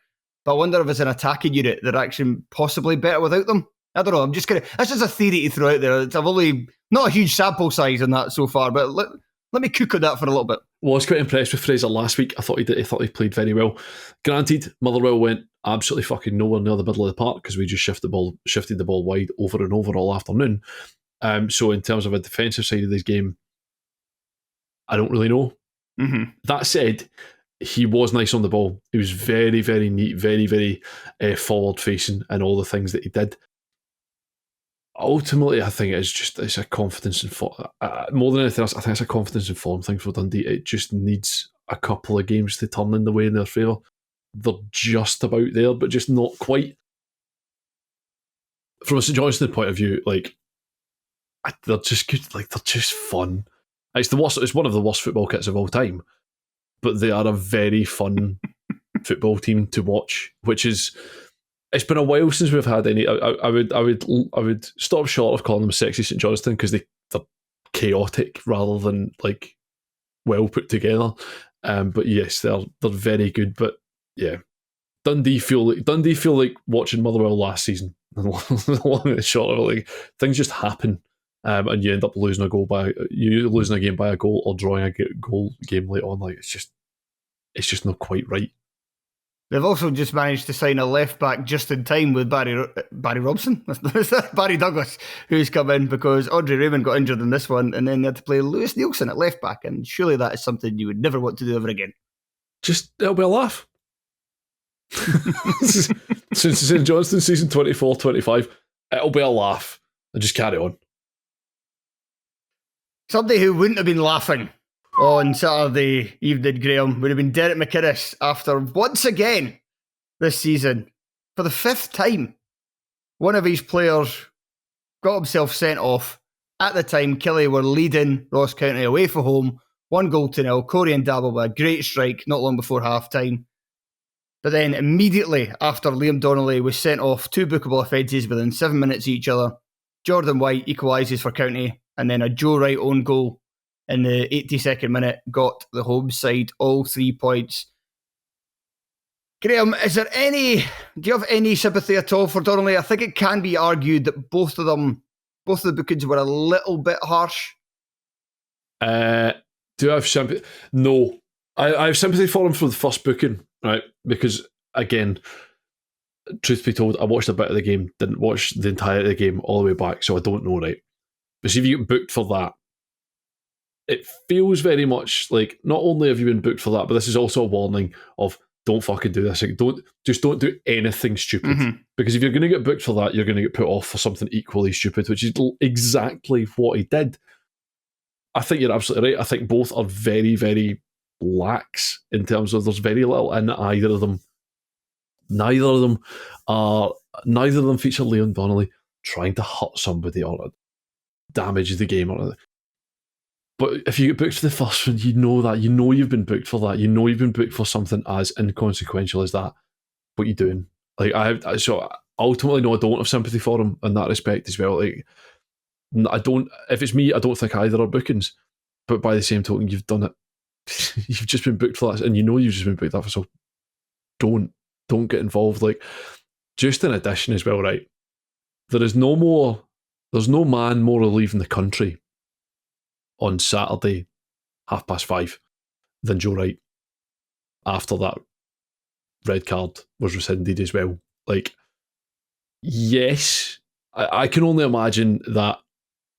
Speaker 1: But I wonder if it's an attacking unit that are actually possibly better without them. I don't know. That's just a theory to throw out there. I've only not a huge sample size on that so far, but let me cook on that for a little bit.
Speaker 2: Well, I was quite impressed with Fraser last week. I thought he played very well. Granted, Motherwell went absolutely fucking nowhere near the middle of the park because we just shifted the ball wide over and over all afternoon. So in terms of a defensive side of this game, I don't really know.
Speaker 1: Mm-hmm.
Speaker 2: That said, he was nice on the ball. He was very, very neat, very, very forward-facing in all the things that he did. Ultimately, I think it's a confidence and more than anything else, I think it's a confidence and form thing for Dundee. It just needs a couple of games to turn in the way in their favour. They're just about there, but just not quite. From a St Johnstone point of view, like they're just good. Like they're just fun. It's the worst. It's one of the worst football kits of all time, but they are a very fun football team to watch. Which is, it's been a while since we've had any. I would stop short of calling them sexy St Johnstone because they're chaotic rather than like well put together. But yes, they're very good. But yeah, Dundee feel like watching Motherwell last season. Long and short of it, like things just happen. And you end up losing a game by a goal or drawing a goal game late on. Like it's just not quite right.
Speaker 1: They've also just managed to sign a left back just in time with Barry Robson, Barry Douglas, who's come in because Andre Raymond got injured in this one, and then they had to play Lewis Nielsen at left back, and surely that is something you would never want to do ever again.
Speaker 2: Just it'll be a laugh. Since St Johnstone season 24-25, it'll be a laugh, and just carry on.
Speaker 1: Somebody who wouldn't have been laughing on Saturday evening, Graham, would have been Derek McInnes after once again this season, for the fifth time, one of his players got himself sent off. At the time, Killie were leading Ross County away from home, 1-0. Corey and Dabble with a great strike not long before half-time. But then immediately after Liam Donnelly was sent off, 2 bookable offences within 7 minutes each other, Jordan White equalises for County, and then a Joe Wright own goal in the 82nd minute got the home side all 3 points. Graham, do you have any sympathy at all for Donnelly? I think it can be argued that both of the bookings were a little bit harsh.
Speaker 2: Do I have sympathy? No. I have sympathy for him for the first booking, right? Because, again, truth be told, I watched a bit of the game, didn't watch the entirety of the game all the way back, so I don't know, right? But see if you get booked for that, it feels very much like not only have you been booked for that, but this is also a warning of don't fucking do this. Like, don't do anything stupid. Mm-hmm. Because if you're going to get booked for that, you're going to get put off for something equally stupid, which is exactly what he did. I think you're absolutely right. I think both are very, very lax in terms of there's very little in either of them. Neither of them feature Leon Donnelly trying to hurt somebody or damage the game or anything. But if you get booked for the first one, you know that. You know you've been booked for that. You know you've been booked for something as inconsequential as that. What you doing? Like so ultimately, no, I don't have sympathy for him in that respect as well. Like I don't. If it's me, I don't think either are bookings. But by the same token, you've done it. You've just been booked for that, and you know you've just been booked for. So don't get involved. Like just in addition as well, right? There's no man more leaving the country on Saturday 5:30 than Joe Wright after that red card was rescinded as well. Like, yes, I can only imagine that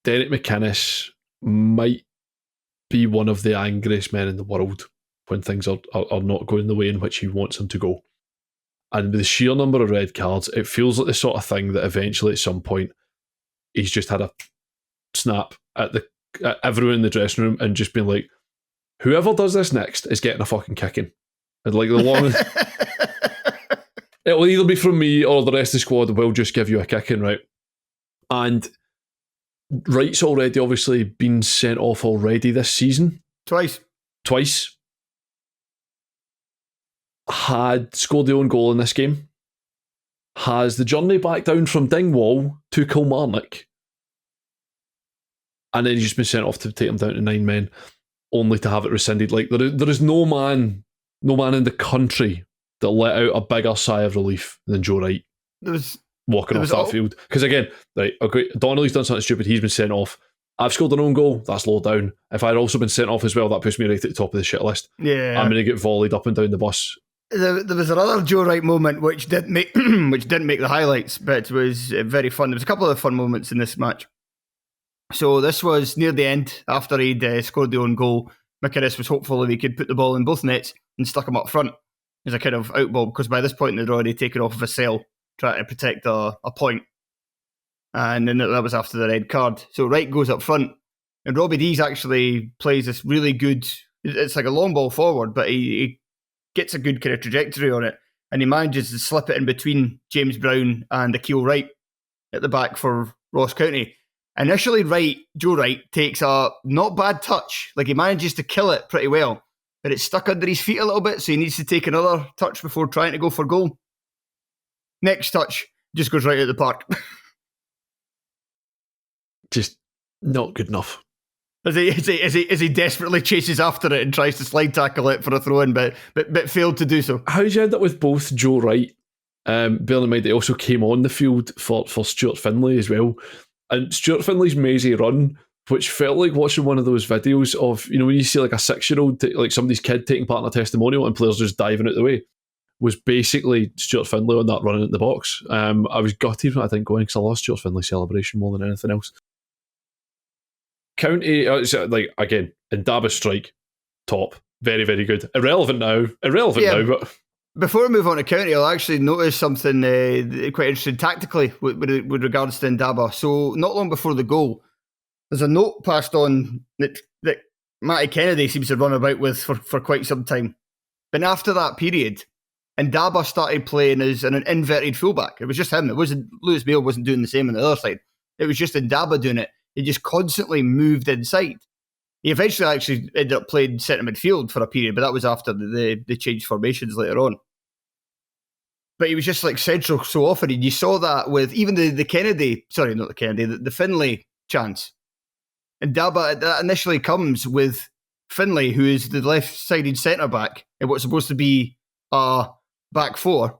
Speaker 2: Derek McInnes might be one of the angriest men in the world when things are not going the way in which he wants them to go. And with the sheer number of red cards, it feels like the sort of thing that eventually at some point he's just had a snap at everyone in the dressing room and just been like, whoever does this next is getting a fucking kicking. And like the long it'll either be from me or the rest of the squad will just give you a kicking, right? And Wright's already obviously been sent off already this season.
Speaker 1: Twice.
Speaker 2: Had scored the own goal in this game. Has the journey back down from Dingwall to Kilmarnock. And then he's just been sent off to take him down to 9 men, only to have it rescinded. Like there is no man in the country that let out a bigger sigh of relief than Joe Wright walking off that field. Because again, right, okay, Donnelly's done something stupid, he's been sent off. I've scored an own goal, that's low down. If I'd also been sent off as well, that puts me right at the top of the shit list.
Speaker 1: Yeah.
Speaker 2: I'm going to get volleyed up and down the bus.
Speaker 1: There was another Joe Wright moment which didn't make the highlights, but was very fun. There was a couple of fun moments in this match. So this was near the end, after he'd scored the own goal. McInnes was hopeful that he could put the ball in both nets and stuck him up front as a kind of out ball, because by this point they'd already taken off Vassell, trying to protect a point. And then that was after the red card. So Wright goes up front, and Robbie Dees actually plays this really good, it's like a long ball forward, but he gets a good kind of trajectory on it, and he manages to slip it in between James Brown and Akil Wright at the back for Ross County. Initially, Joe Wright takes a not bad touch, like he manages to kill it pretty well, but it's stuck under his feet a little bit, so he needs to take another touch before trying to go for goal. Next touch, just goes right out the park.
Speaker 2: Just not good enough.
Speaker 1: As he desperately chases after it and tries to slide tackle it for a throw in, but failed to do so.
Speaker 2: How did you end up with both Joe Wright? Bearing in mind they also came on the field for Stuart Findlay as well. And Stuart Findlay's mazy run, which felt like watching one of those videos of, you know, when you see like a 6-year-old, like somebody's kid taking part in a testimonial and players just diving out the way, was basically Stuart Findlay on that running at the box. I was gutted when I didn't go in because I lost Stuart Findlay's celebration more than anything else. County, like again, Indaba strike, top, very, very good. Irrelevant now, but
Speaker 1: before we move on to County, I'll actually notice something quite interesting tactically with regards to Indaba. So not long before the goal, there's a note passed on that Matty Kennedy seems to run about with for quite some time. But after that period, Indaba started playing as an inverted fullback. It was just him. It wasn't Lewis Bale wasn't doing the same on the other side. It was just Indaba doing it. He just constantly moved inside. He eventually actually ended up playing centre midfield for a period, but that was after the changed formations later on. But he was just like central so often, and you saw that with even the Findlay chance. And Daba, that initially comes with Findlay, who is the left-sided centre-back in what's supposed to be a back four,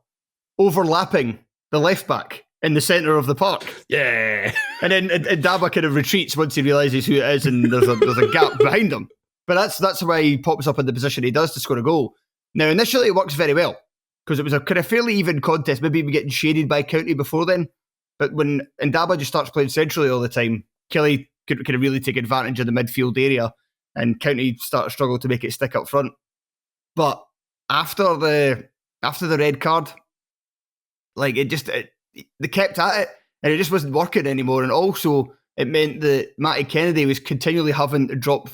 Speaker 1: overlapping the left-back in the centre of the park.
Speaker 2: Yeah.
Speaker 1: And then Daba kind of retreats once he realises who it is, and there's a gap behind him. But that's why he pops up in the position he does to score a goal. Now, initially it works very well, because it was a kind of fairly even contest, maybe even getting shaded by County before then. But when Indaba just starts playing centrally all the time, Kelly could really take advantage of the midfield area, and County start to struggle to make it stick up front. But after the red card, like they kept at it, and it just wasn't working anymore. And also, it meant that Matty Kennedy was continually having to drop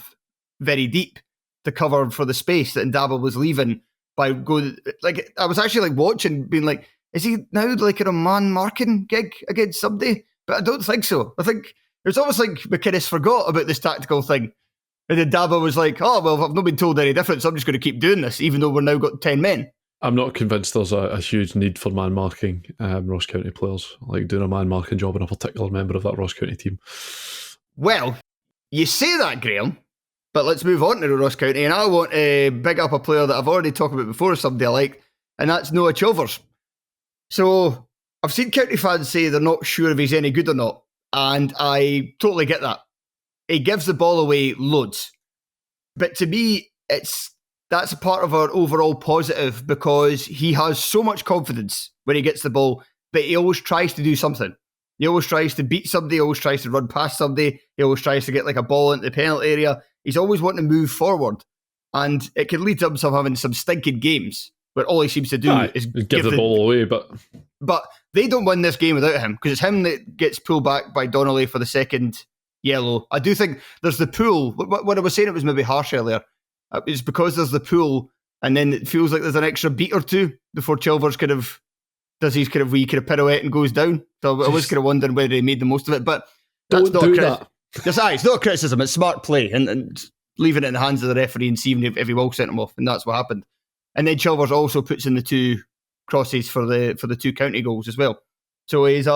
Speaker 1: very deep to cover for the space that Indaba was leaving by going. Like, I was actually like watching, being like, is he now like in a man marking gig against somebody? But I don't think so. I think it was almost like McInnes forgot about this tactical thing. And then Daba was like, oh, well, I've not been told any different, so I'm just going to keep doing this, even though we're now got 10 men.
Speaker 2: I'm not convinced there's a huge need for man marking Ross County players, like doing a man marking job in a particular member of that Ross County team.
Speaker 1: Well, you say that, Graham, but let's move on to the Ross County, and I want to big up a player that I've already talked about before, somebody I like, and that's Noah Chovers. So I've seen County fans say they're not sure if he's any good or not, and I totally get that. He gives the ball away loads. But to me, that's a part of our overall positive because he has so much confidence when he gets the ball, but he always tries to do something. He always tries to beat somebody, he always tries to run past somebody, he always tries to get like a ball into the penalty area. He's always wanting to move forward. And it can lead to himself having some stinking games where all he seems to do is
Speaker 2: give the ball away.
Speaker 1: But they don't win this game without him because it's him that gets pulled back by Donnelly for the second yellow. I do think there's the pull. What I was saying, it was maybe harsh earlier. It's because there's the pull, and then it feels like there's an extra beat or two before Chilvers does his wee pirouette and goes down. So I was kind of wondering whether he made the most of it. But that's not it's not a criticism. It's smart play and leaving it in the hands of the referee and seeing if he will send him off, and that's what happened. And then Chilvers also puts in the 2 crosses for the 2 county goals as well. So he's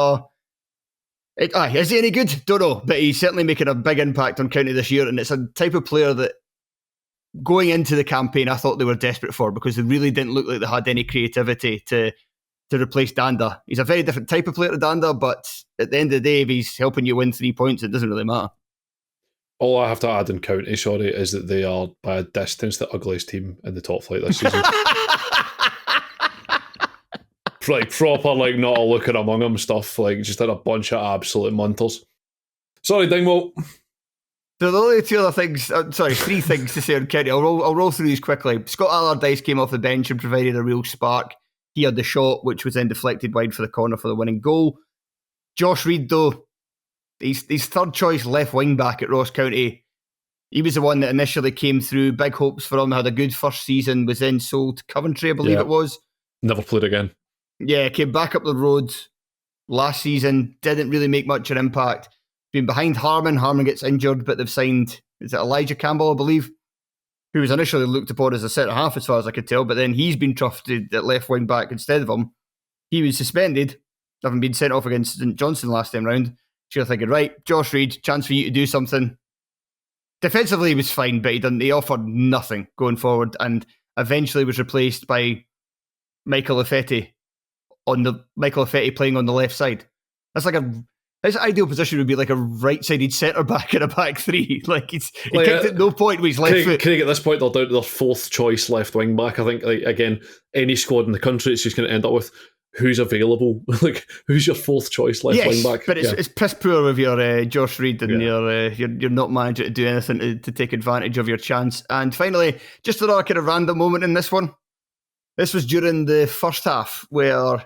Speaker 1: is he any good? Don't know, but he's certainly making a big impact on county this year, and it's a type of player that going into the campaign I thought they were desperate for because they really didn't look like they had any creativity to replace Danda. He's a very different type of player to Danda, but at the end of the day, if he's helping you win 3 points, it doesn't really matter.
Speaker 2: All I have to add in county, is that they are by a distance the ugliest team in the top flight this season. Like proper, like not a looking among them stuff. Like just had a bunch of absolute munters. Sorry, Dingwall.
Speaker 1: So the only 2 other things, 3 things to say on County. I'll roll through these quickly. Scott Allardyce came off the bench and provided a real spark. He had the shot, which was then deflected wide for the corner for the winning goal. Josh Reid, though, he's third choice left wing back at Ross County. He was the one that initially came through. Big hopes for him. Had a good first season. Was then sold to Coventry, I believe it was. Never
Speaker 2: played again.
Speaker 1: Yeah, came back up the road last season. Didn't really make much of an impact. Been behind Harmon. Harmon gets injured, but they've signed, is it Elijah Campbell, I believe, who was initially looked upon as a centre-half as far as I could tell, but then he's been trusted at left wing back instead of him. He was suspended, having been sent off against St Johnstone last time round. So you're thinking, right, Josh Reid, chance for you to do something. Defensively, he was fine, but he offered nothing going forward, and eventually was replaced by Michael Effetti playing on the left side. That's like his ideal position would be like a right-sided centre-back in a back 3. Like he kicked at no point with his left foot.
Speaker 2: Craig, at this point, they're down to their 4th choice left wing-back. I think, like, again, any squad in the country, it's just going to end up with who's available. Like, who's your 4th choice left wing-back?
Speaker 1: But it's piss poor with your Josh Reid and you're not managing to do anything to take advantage of your chance. And finally, just another kind of random moment in this one. This was during the first half where...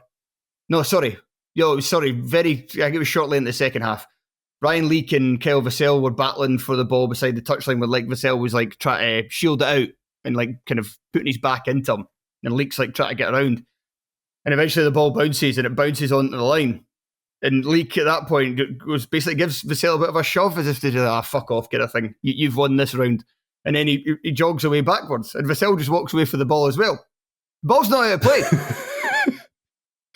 Speaker 1: No, sorry. It was shortly in the second half. Ryan Leake and Kyle Vassell were battling for the ball beside the touchline where like Vassell was like trying to shield it out and like kind of putting his back into him. And Leake's like trying to get around. And eventually the ball bounces and it bounces onto the line. And Leake at that point gives Vassell a bit of a shove as if to do, fuck off, get a thing. You've won this round. And then he jogs away backwards. And Vassell just walks away for the ball as well. The ball's not out of play.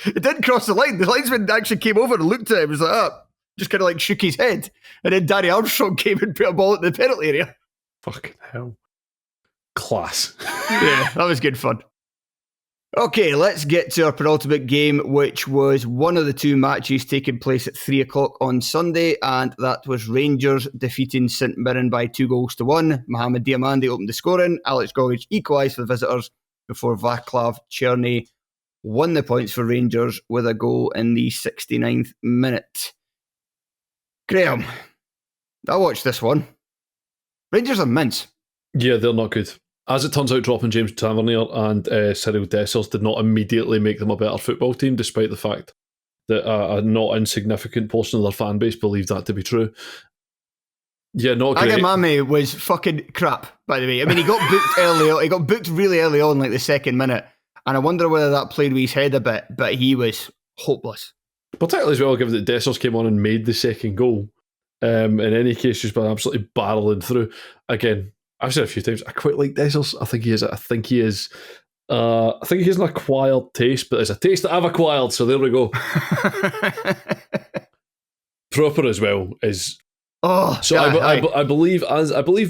Speaker 1: It didn't cross the line. The linesman actually came over and looked at him. He was like, just kind of like shook his head. And then Danny Armstrong came and put a ball at the penalty area.
Speaker 2: Fucking hell. Class.
Speaker 1: Yeah, that was good fun. Okay, let's get to our penultimate game, which was one of the 2 matches taking place at 3 o'clock on Sunday, and that was Rangers defeating St Mirren by 2-1. Mohamed Diamandi opened the scoring. Alex Gogic equalised for the visitors before Vaclav Cherny won the points for Rangers with a goal in the 69th minute. Graham, I watched this one. Rangers are mince.
Speaker 2: Yeah, they're not good. As it turns out, dropping James Tavernier and Cyril Dessers did not immediately make them a better football team, despite the fact that a not insignificant portion of their fan base believed that to be true. Yeah, not great.
Speaker 1: Agamame was fucking crap, by the way. I mean, he got booked early on. He got booked really early on, like the second minute. And I wonder whether that played with his head a bit, but he was hopeless.
Speaker 2: Particularly as well, given that Dessers came on and made the second goal. In any case, just been absolutely barreling through. Again, I've said a few times, I quite like Dessers. I think he is an acquired taste, but it's a taste that I've acquired, so there we go. Proper as well is... I believe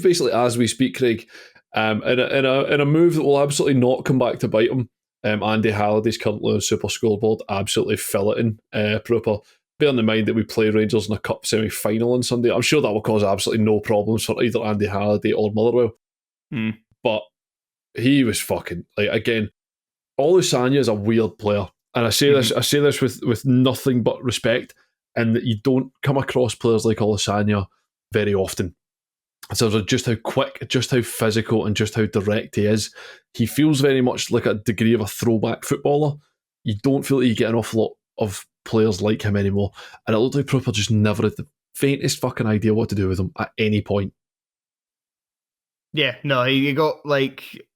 Speaker 2: basically as we speak, Craig, in a move that will absolutely not come back to bite him, Andy Halliday's currently on Super Scoreboard, absolutely filleting Proper. Bearing in mind that we play Rangers in a cup semi-final on Sunday, I'm sure that will cause absolutely no problems for either Andy Halliday or Motherwell. But he was fucking, like, again, Olusanya is a weird player. And I say this with nothing but respect, and that you don't come across players like Olusanya very often. In terms of just how quick, just how physical, and just how direct he is. He feels very much like a degree of a throwback footballer. You don't feel like you get an awful lot of players like him anymore. And it looked like Proper just never had the faintest fucking idea what to do with him at any point.
Speaker 1: Yeah, no, he got, like,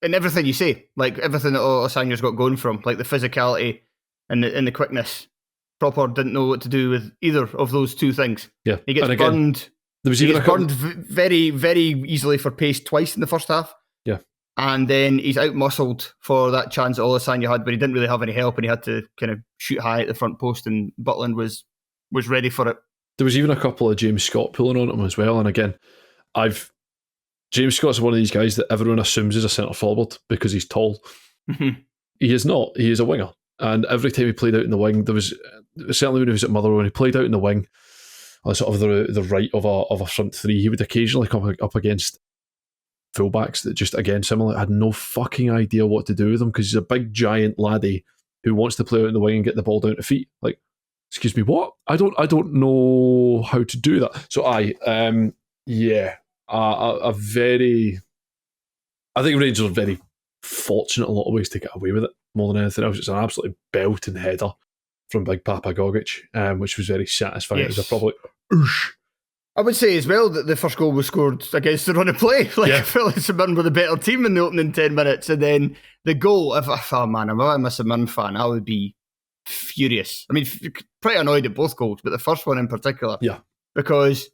Speaker 1: in everything you say, like everything that Osanya's got going from, like the physicality and the quickness. Proper didn't know what to do with either of those two things.
Speaker 2: Yeah,
Speaker 1: he gets burned.
Speaker 2: There was
Speaker 1: he
Speaker 2: even
Speaker 1: gets burned very, very easily for pace twice in the first half.
Speaker 2: Yeah.
Speaker 1: And then he's out-muscled for that chance that Olusanya had, but he didn't really have any help, and he had to kind of shoot high at the front post, and Butland was ready for it.
Speaker 2: There was even a couple of James Scott pulling on him as well, and again, James Scott's one of these guys that everyone assumes is a centre forward because he's tall.
Speaker 1: Mm-hmm.
Speaker 2: He is not. He is a winger. And every time he played out in the wing, there was certainly when he was at Motherwell, when he played out in the wing, on sort of the right of a front three, he would occasionally come up against fullbacks that just, again, similar, had no fucking idea what to do with him, because he's a big giant laddie who wants to play out in the wing and get the ball down to feet. Like, excuse me, what? I don't know how to do that. So I think Rangers are very fortunate in a lot of ways to get away with it more than anything else. It's an absolutely belting header from Big Papa Gogic, which was very satisfying.
Speaker 1: Yes.
Speaker 2: It was a probably oosh.
Speaker 1: I would say as well that the first goal was scored against the run of play. Like, I felt like St Mirren were the better team in the opening 10 minutes, and then the goal, if I'm a St Mirren fan, I would be furious. I mean, pretty annoyed at both goals, but the first one in particular.
Speaker 2: Yeah.
Speaker 1: Because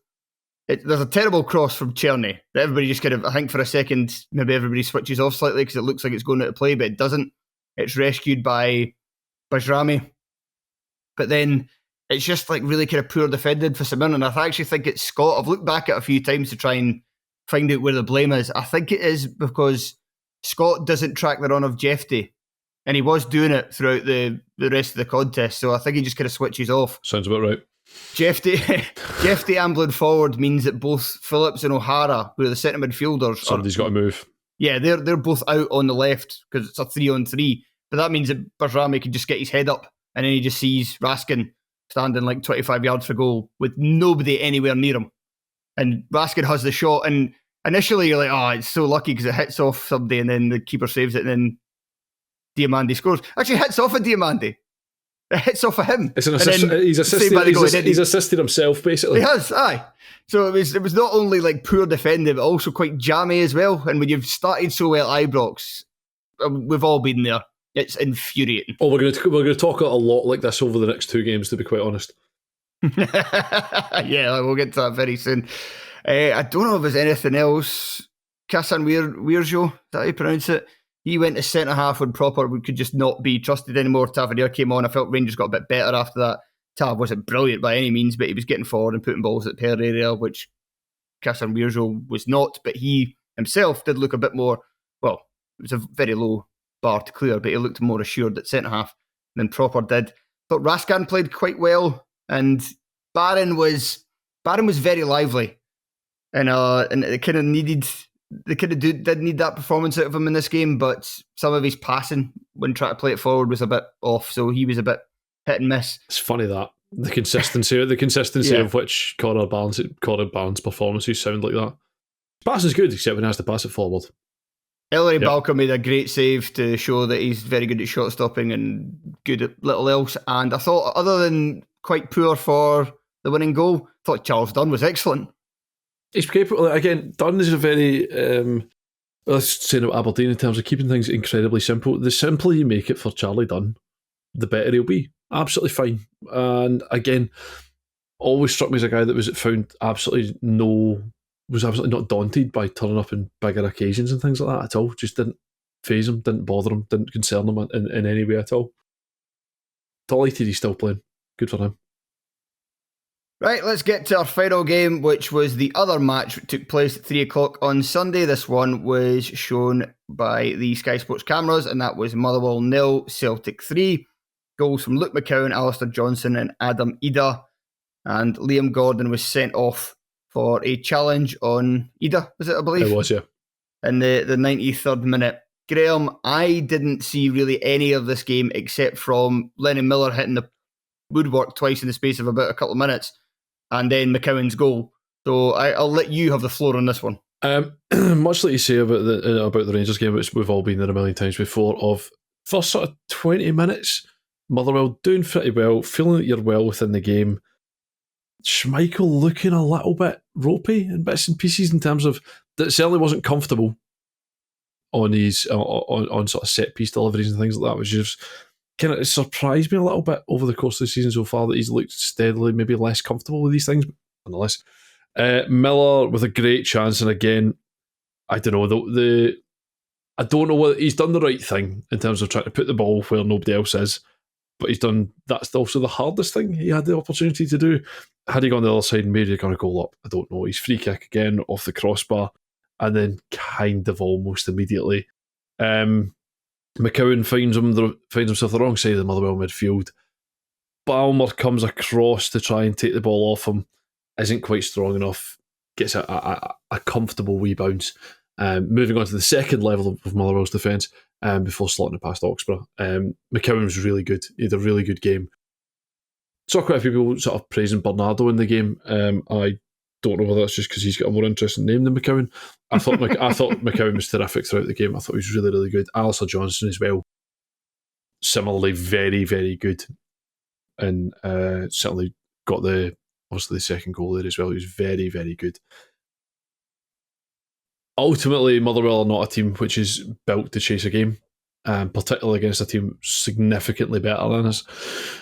Speaker 1: there's a terrible cross from Czerny that everybody just kind of, I think for a second, maybe everybody switches off slightly because it looks like it's going out of play, but it doesn't. It's rescued by Bajrami. But then it's just like really kind of poor defended for St Mirren, and I actually think it's Scott. I've looked back at it a few times to try and find out where the blame is. I think it is because Scott doesn't track the run of Jefty, and he was doing it throughout the rest of the contest, so I think he just kind of switches off.
Speaker 2: Sounds about right.
Speaker 1: Jefty ambling forward means that both Phillips and O'Hara, who are the centre midfielders,
Speaker 2: somebody's got to move. Yeah,
Speaker 1: they're both out on the left because it's a 3-on-3. But that means that Bajrami can just get his head up, and then he just sees Raskin standing like 25 yards for goal with nobody anywhere near him. And Raskin has the shot, and initially you're like, oh, it's so lucky because it hits off somebody, and then the keeper saves it, and then Diamandi scores. Actually, hits off of Diamandi. It hits off of him.
Speaker 2: It's an assist. He's assisted himself, basically.
Speaker 1: He has, aye. So it was not only like poor defending, but also quite jammy as well. And when you've started so well at Ibrox, we've all been there. It's infuriating.
Speaker 2: Oh, we're going to talk a lot like this over the next two games, to be quite honest.
Speaker 1: Yeah, we'll get to that very soon. I don't know if there's anything else. Kassan Weirjo, is that how you pronounce it? He went to centre-half when Proper could just not be trusted anymore. Tavernier came on. I felt Rangers got a bit better after that. Tav wasn't brilliant by any means, but he was getting forward and putting balls at the pair area, which Kassan Weirjo was not. But he himself did look a bit more, well, it was a very low bar to clear, but he looked more assured at centre-half than Proper did. Thought Raskan played quite well, and Barron was very lively. And it kind of needed... They did need that performance out of him in this game, but some of his passing when trying to play it forward was a bit off, so he was a bit hit and miss.
Speaker 2: It's funny that the consistency of which Conor Barnes' performances sound like that. Passing's good, except when he has to pass it forward.
Speaker 1: Ellery Balker made a great save to show that he's very good at shot stopping and good at little else. And I thought, other than quite poor for the winning goal, I thought Charles Dunn was excellent.
Speaker 2: He's capable. Again, Dunn is a very, let's say about Aberdeen in terms of keeping things incredibly simple. The simpler you make it for Charlie Dunn, the better he'll be. Absolutely fine. And again, always struck me as a guy that was absolutely not daunted by turning up in bigger occasions and things like that at all. Just didn't faze him, didn't bother him, didn't concern him in any way at all. Delighted he's still playing. Good for him.
Speaker 1: Right, let's get to our final game, which was the other match that took place at 3 o'clock on Sunday. This one was shown by the Sky Sports cameras, and that was Motherwell 0, Celtic 3. Goals from Luke McCowan, Alistair Johnson and Adam Ida. And Liam Gordon was sent off for a challenge on Ida, was it, I believe?
Speaker 2: It was, yeah.
Speaker 1: in the 93rd minute. Graham, I didn't see really any of this game except from Lennon Miller hitting the woodwork twice in the space of about a couple of minutes, and then McCowan's goal. So I'll let you have the floor on this one.
Speaker 2: Much like you say about the Rangers game, which we've all been there a million times before, of first sort of 20 minutes, Motherwell doing pretty well, feeling that you're well within the game. Schmeichel looking a little bit ropey in bits and pieces in terms of that certainly wasn't comfortable on his on sort of set piece deliveries and things like that, which just kind of surprised me a little bit over the course of the season so far that he's looked steadily maybe less comfortable with these things, but nonetheless. Miller with a great chance, and again, I don't know, I don't know whether he's done the right thing in terms of trying to put the ball where nobody else is, but that's also the hardest thing he had the opportunity to do. Had he gone the other side and made it a goal up, I don't know. His free kick again off the crossbar, and then kind of almost immediately. McCowan finds himself the wrong side of the Motherwell midfield. Balmer comes across to try and take the ball off him, isn't quite strong enough, gets a comfortable wee bounce. Moving on to the second level of Motherwell's defence before slotting it past Oxborough. McCowan was really good. He had a really good game. Saw quite a few people sort of praising Bernardo in the game. I don't know whether that's just because he's got a more interesting name than McCowan. I thought McCowan was terrific throughout the game. I thought he was really, really good. Alistair Johnson as well. Similarly, very, very good. And certainly got obviously the second goal there as well. He was very, very good. Ultimately, Motherwell are not a team which is built to chase a game, particularly against a team significantly better than us,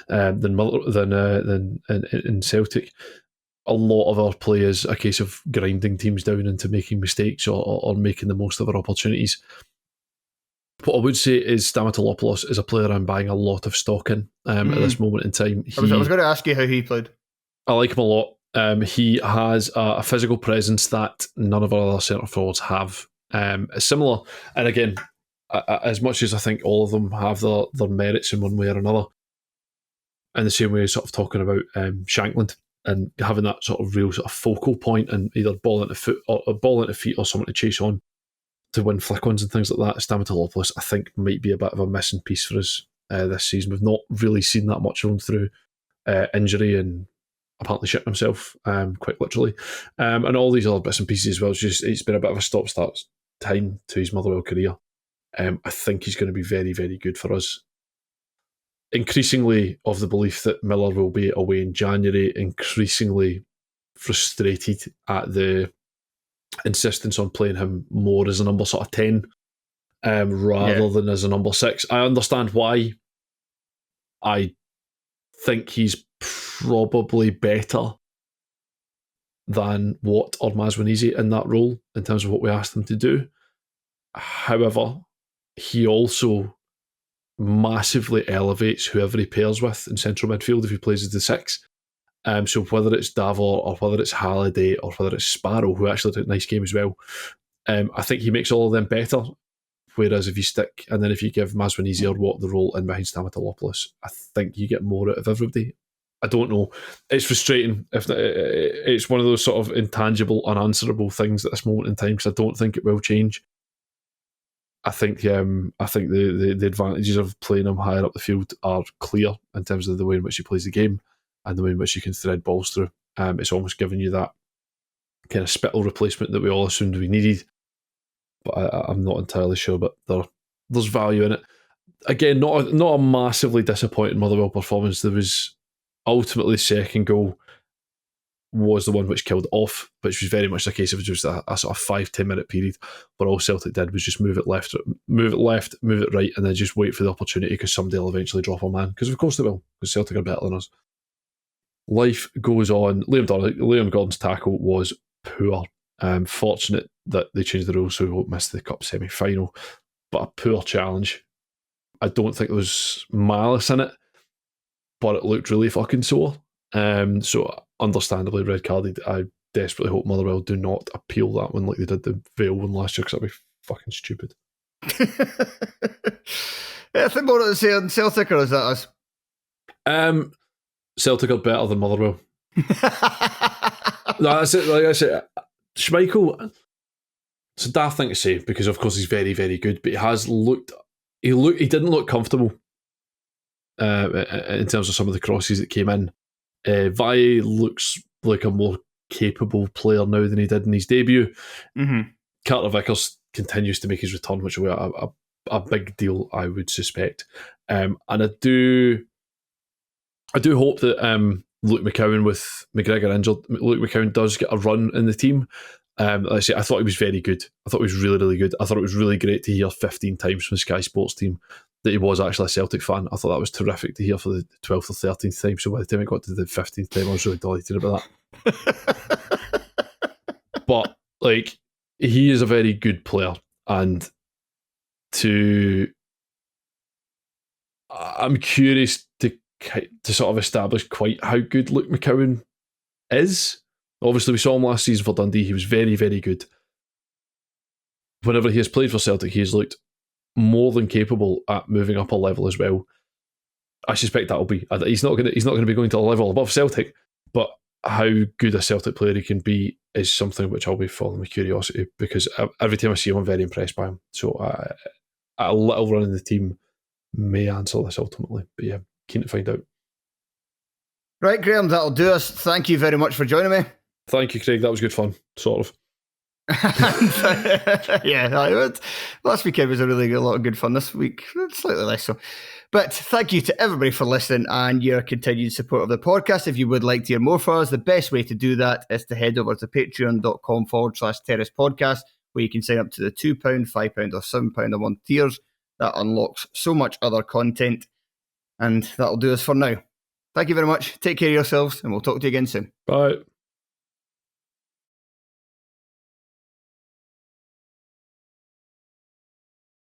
Speaker 2: than in Celtic. A lot of our play is a case of grinding teams down into making mistakes or making the most of their opportunities. What I would say is Stamatolopoulos is a player I'm buying a lot of stock in at this moment in time.
Speaker 1: I was going to ask you how he played.
Speaker 2: I like him a lot. He has a physical presence that none of our other centre forwards have. Similar, and again, as much as I think all of them have their merits in one way or another, in the same way as sort of talking about Shankland and having that sort of real sort of focal point and either ball into foot or a ball into feet or someone to chase on to win flick-ons and things like that. Stamatolopoulos, I think, might be a bit of a missing piece for us this season. We've not really seen that much of him through injury and apparently shitting himself, quite literally. And all these other bits and pieces as well. It's been a bit of a stop-start time to his Motherwell career. I think he's going to be very, very good for us. Increasingly of the belief that Miller will be away in January, increasingly frustrated at the insistence on playing him more as a number sort of 10 rather than as a number 6. I understand why. I think he's probably better than Watt or Maswinizi in that role in terms of what we asked him to do. However, he also massively elevates whoever he pairs with in central midfield if he plays as the 6. So whether it's Davor or whether it's Halliday or whether it's Sparrow, who actually did a nice game as well, I think he makes all of them better. Whereas if you stick, and then if you give Maswinizi or Watt the role in behind Stamatolopoulos, I think you get more out of everybody. I don't know. It's frustrating. It's one of those sort of intangible, unanswerable things at this moment in time because I don't think it will change. I think the advantages of playing him higher up the field are clear in terms of the way in which he plays the game and the way in which he can thread balls through. It's almost giving you that kind of spittle replacement that we all assumed we needed. But I'm not entirely sure, but there's value in it. Again, not a massively disappointing Motherwell performance. There was ultimately second goal was the one which killed off, which was very much the case of just a sort of 5-10 minute period where all Celtic did was just move it left, move it right, and then just wait for the opportunity because somebody will eventually drop a man. Because of course they will, because Celtic are better than us. Life goes on. Liam Gordon's tackle was poor. Fortunate that they changed the rules so we won't miss the cup semi-final, but a poor challenge. I don't think there was malice in it, but it looked really fucking sore. So understandably red carded. I desperately hope Motherwell do not appeal that one like they did the Vale one last year because that'd be fucking stupid.
Speaker 1: Anything more to say on Celtic, or is that us?
Speaker 2: Celtic are better than Motherwell. No, that's it. Like I said, Schmeichel it's a daft thing to say because, of course, he's very, very good, but he didn't look comfortable in terms of some of the crosses that came in. Valle looks like a more capable player now than he did in his debut.
Speaker 1: Mm-hmm.
Speaker 2: Carter Vickers continues to make his return, which will be a big deal, I would suspect. And I do hope that Luke McCowan, with McGregor injured, Luke McCowan does get a run in the team. Like I say, I thought he was very good. I thought he was really, really good. I thought it was really great to hear 15 times from Sky Sports team that he was actually a Celtic fan. I thought that was terrific to hear for the 12th or 13th time. So by the time it got to the 15th time, I was really delighted about that. But like, he is a very good player, and I'm curious to sort of establish quite how good Luke McCowan is. Obviously, we saw him last season for Dundee. He was very, very good. Whenever he has played for Celtic, he has looked more than capable at moving up a level as well. I suspect that'll be. He's not going to be going to a level above Celtic, but how good a Celtic player he can be is something which I'll be following with curiosity, because every time I see him, I'm very impressed by him. So a little run in the team may answer this ultimately, but yeah, keen to find out.
Speaker 1: Right, Graeme, that'll do us. Thank you very much for joining me.
Speaker 2: Thank you, Craig. That was good fun, sort of.
Speaker 1: Yeah, last weekend was a lot of good fun. This week, slightly less so. But thank you to everybody for listening and your continued support of the podcast. If you would like to hear more from us, the best way to do that is to head over to patreon.com/Terrace Podcast, where you can sign up to the £2, £5 or £7 a month tiers. That unlocks so much other content. And that'll do us for now. Thank you very much. Take care of yourselves, and we'll talk to you again soon.
Speaker 2: Bye.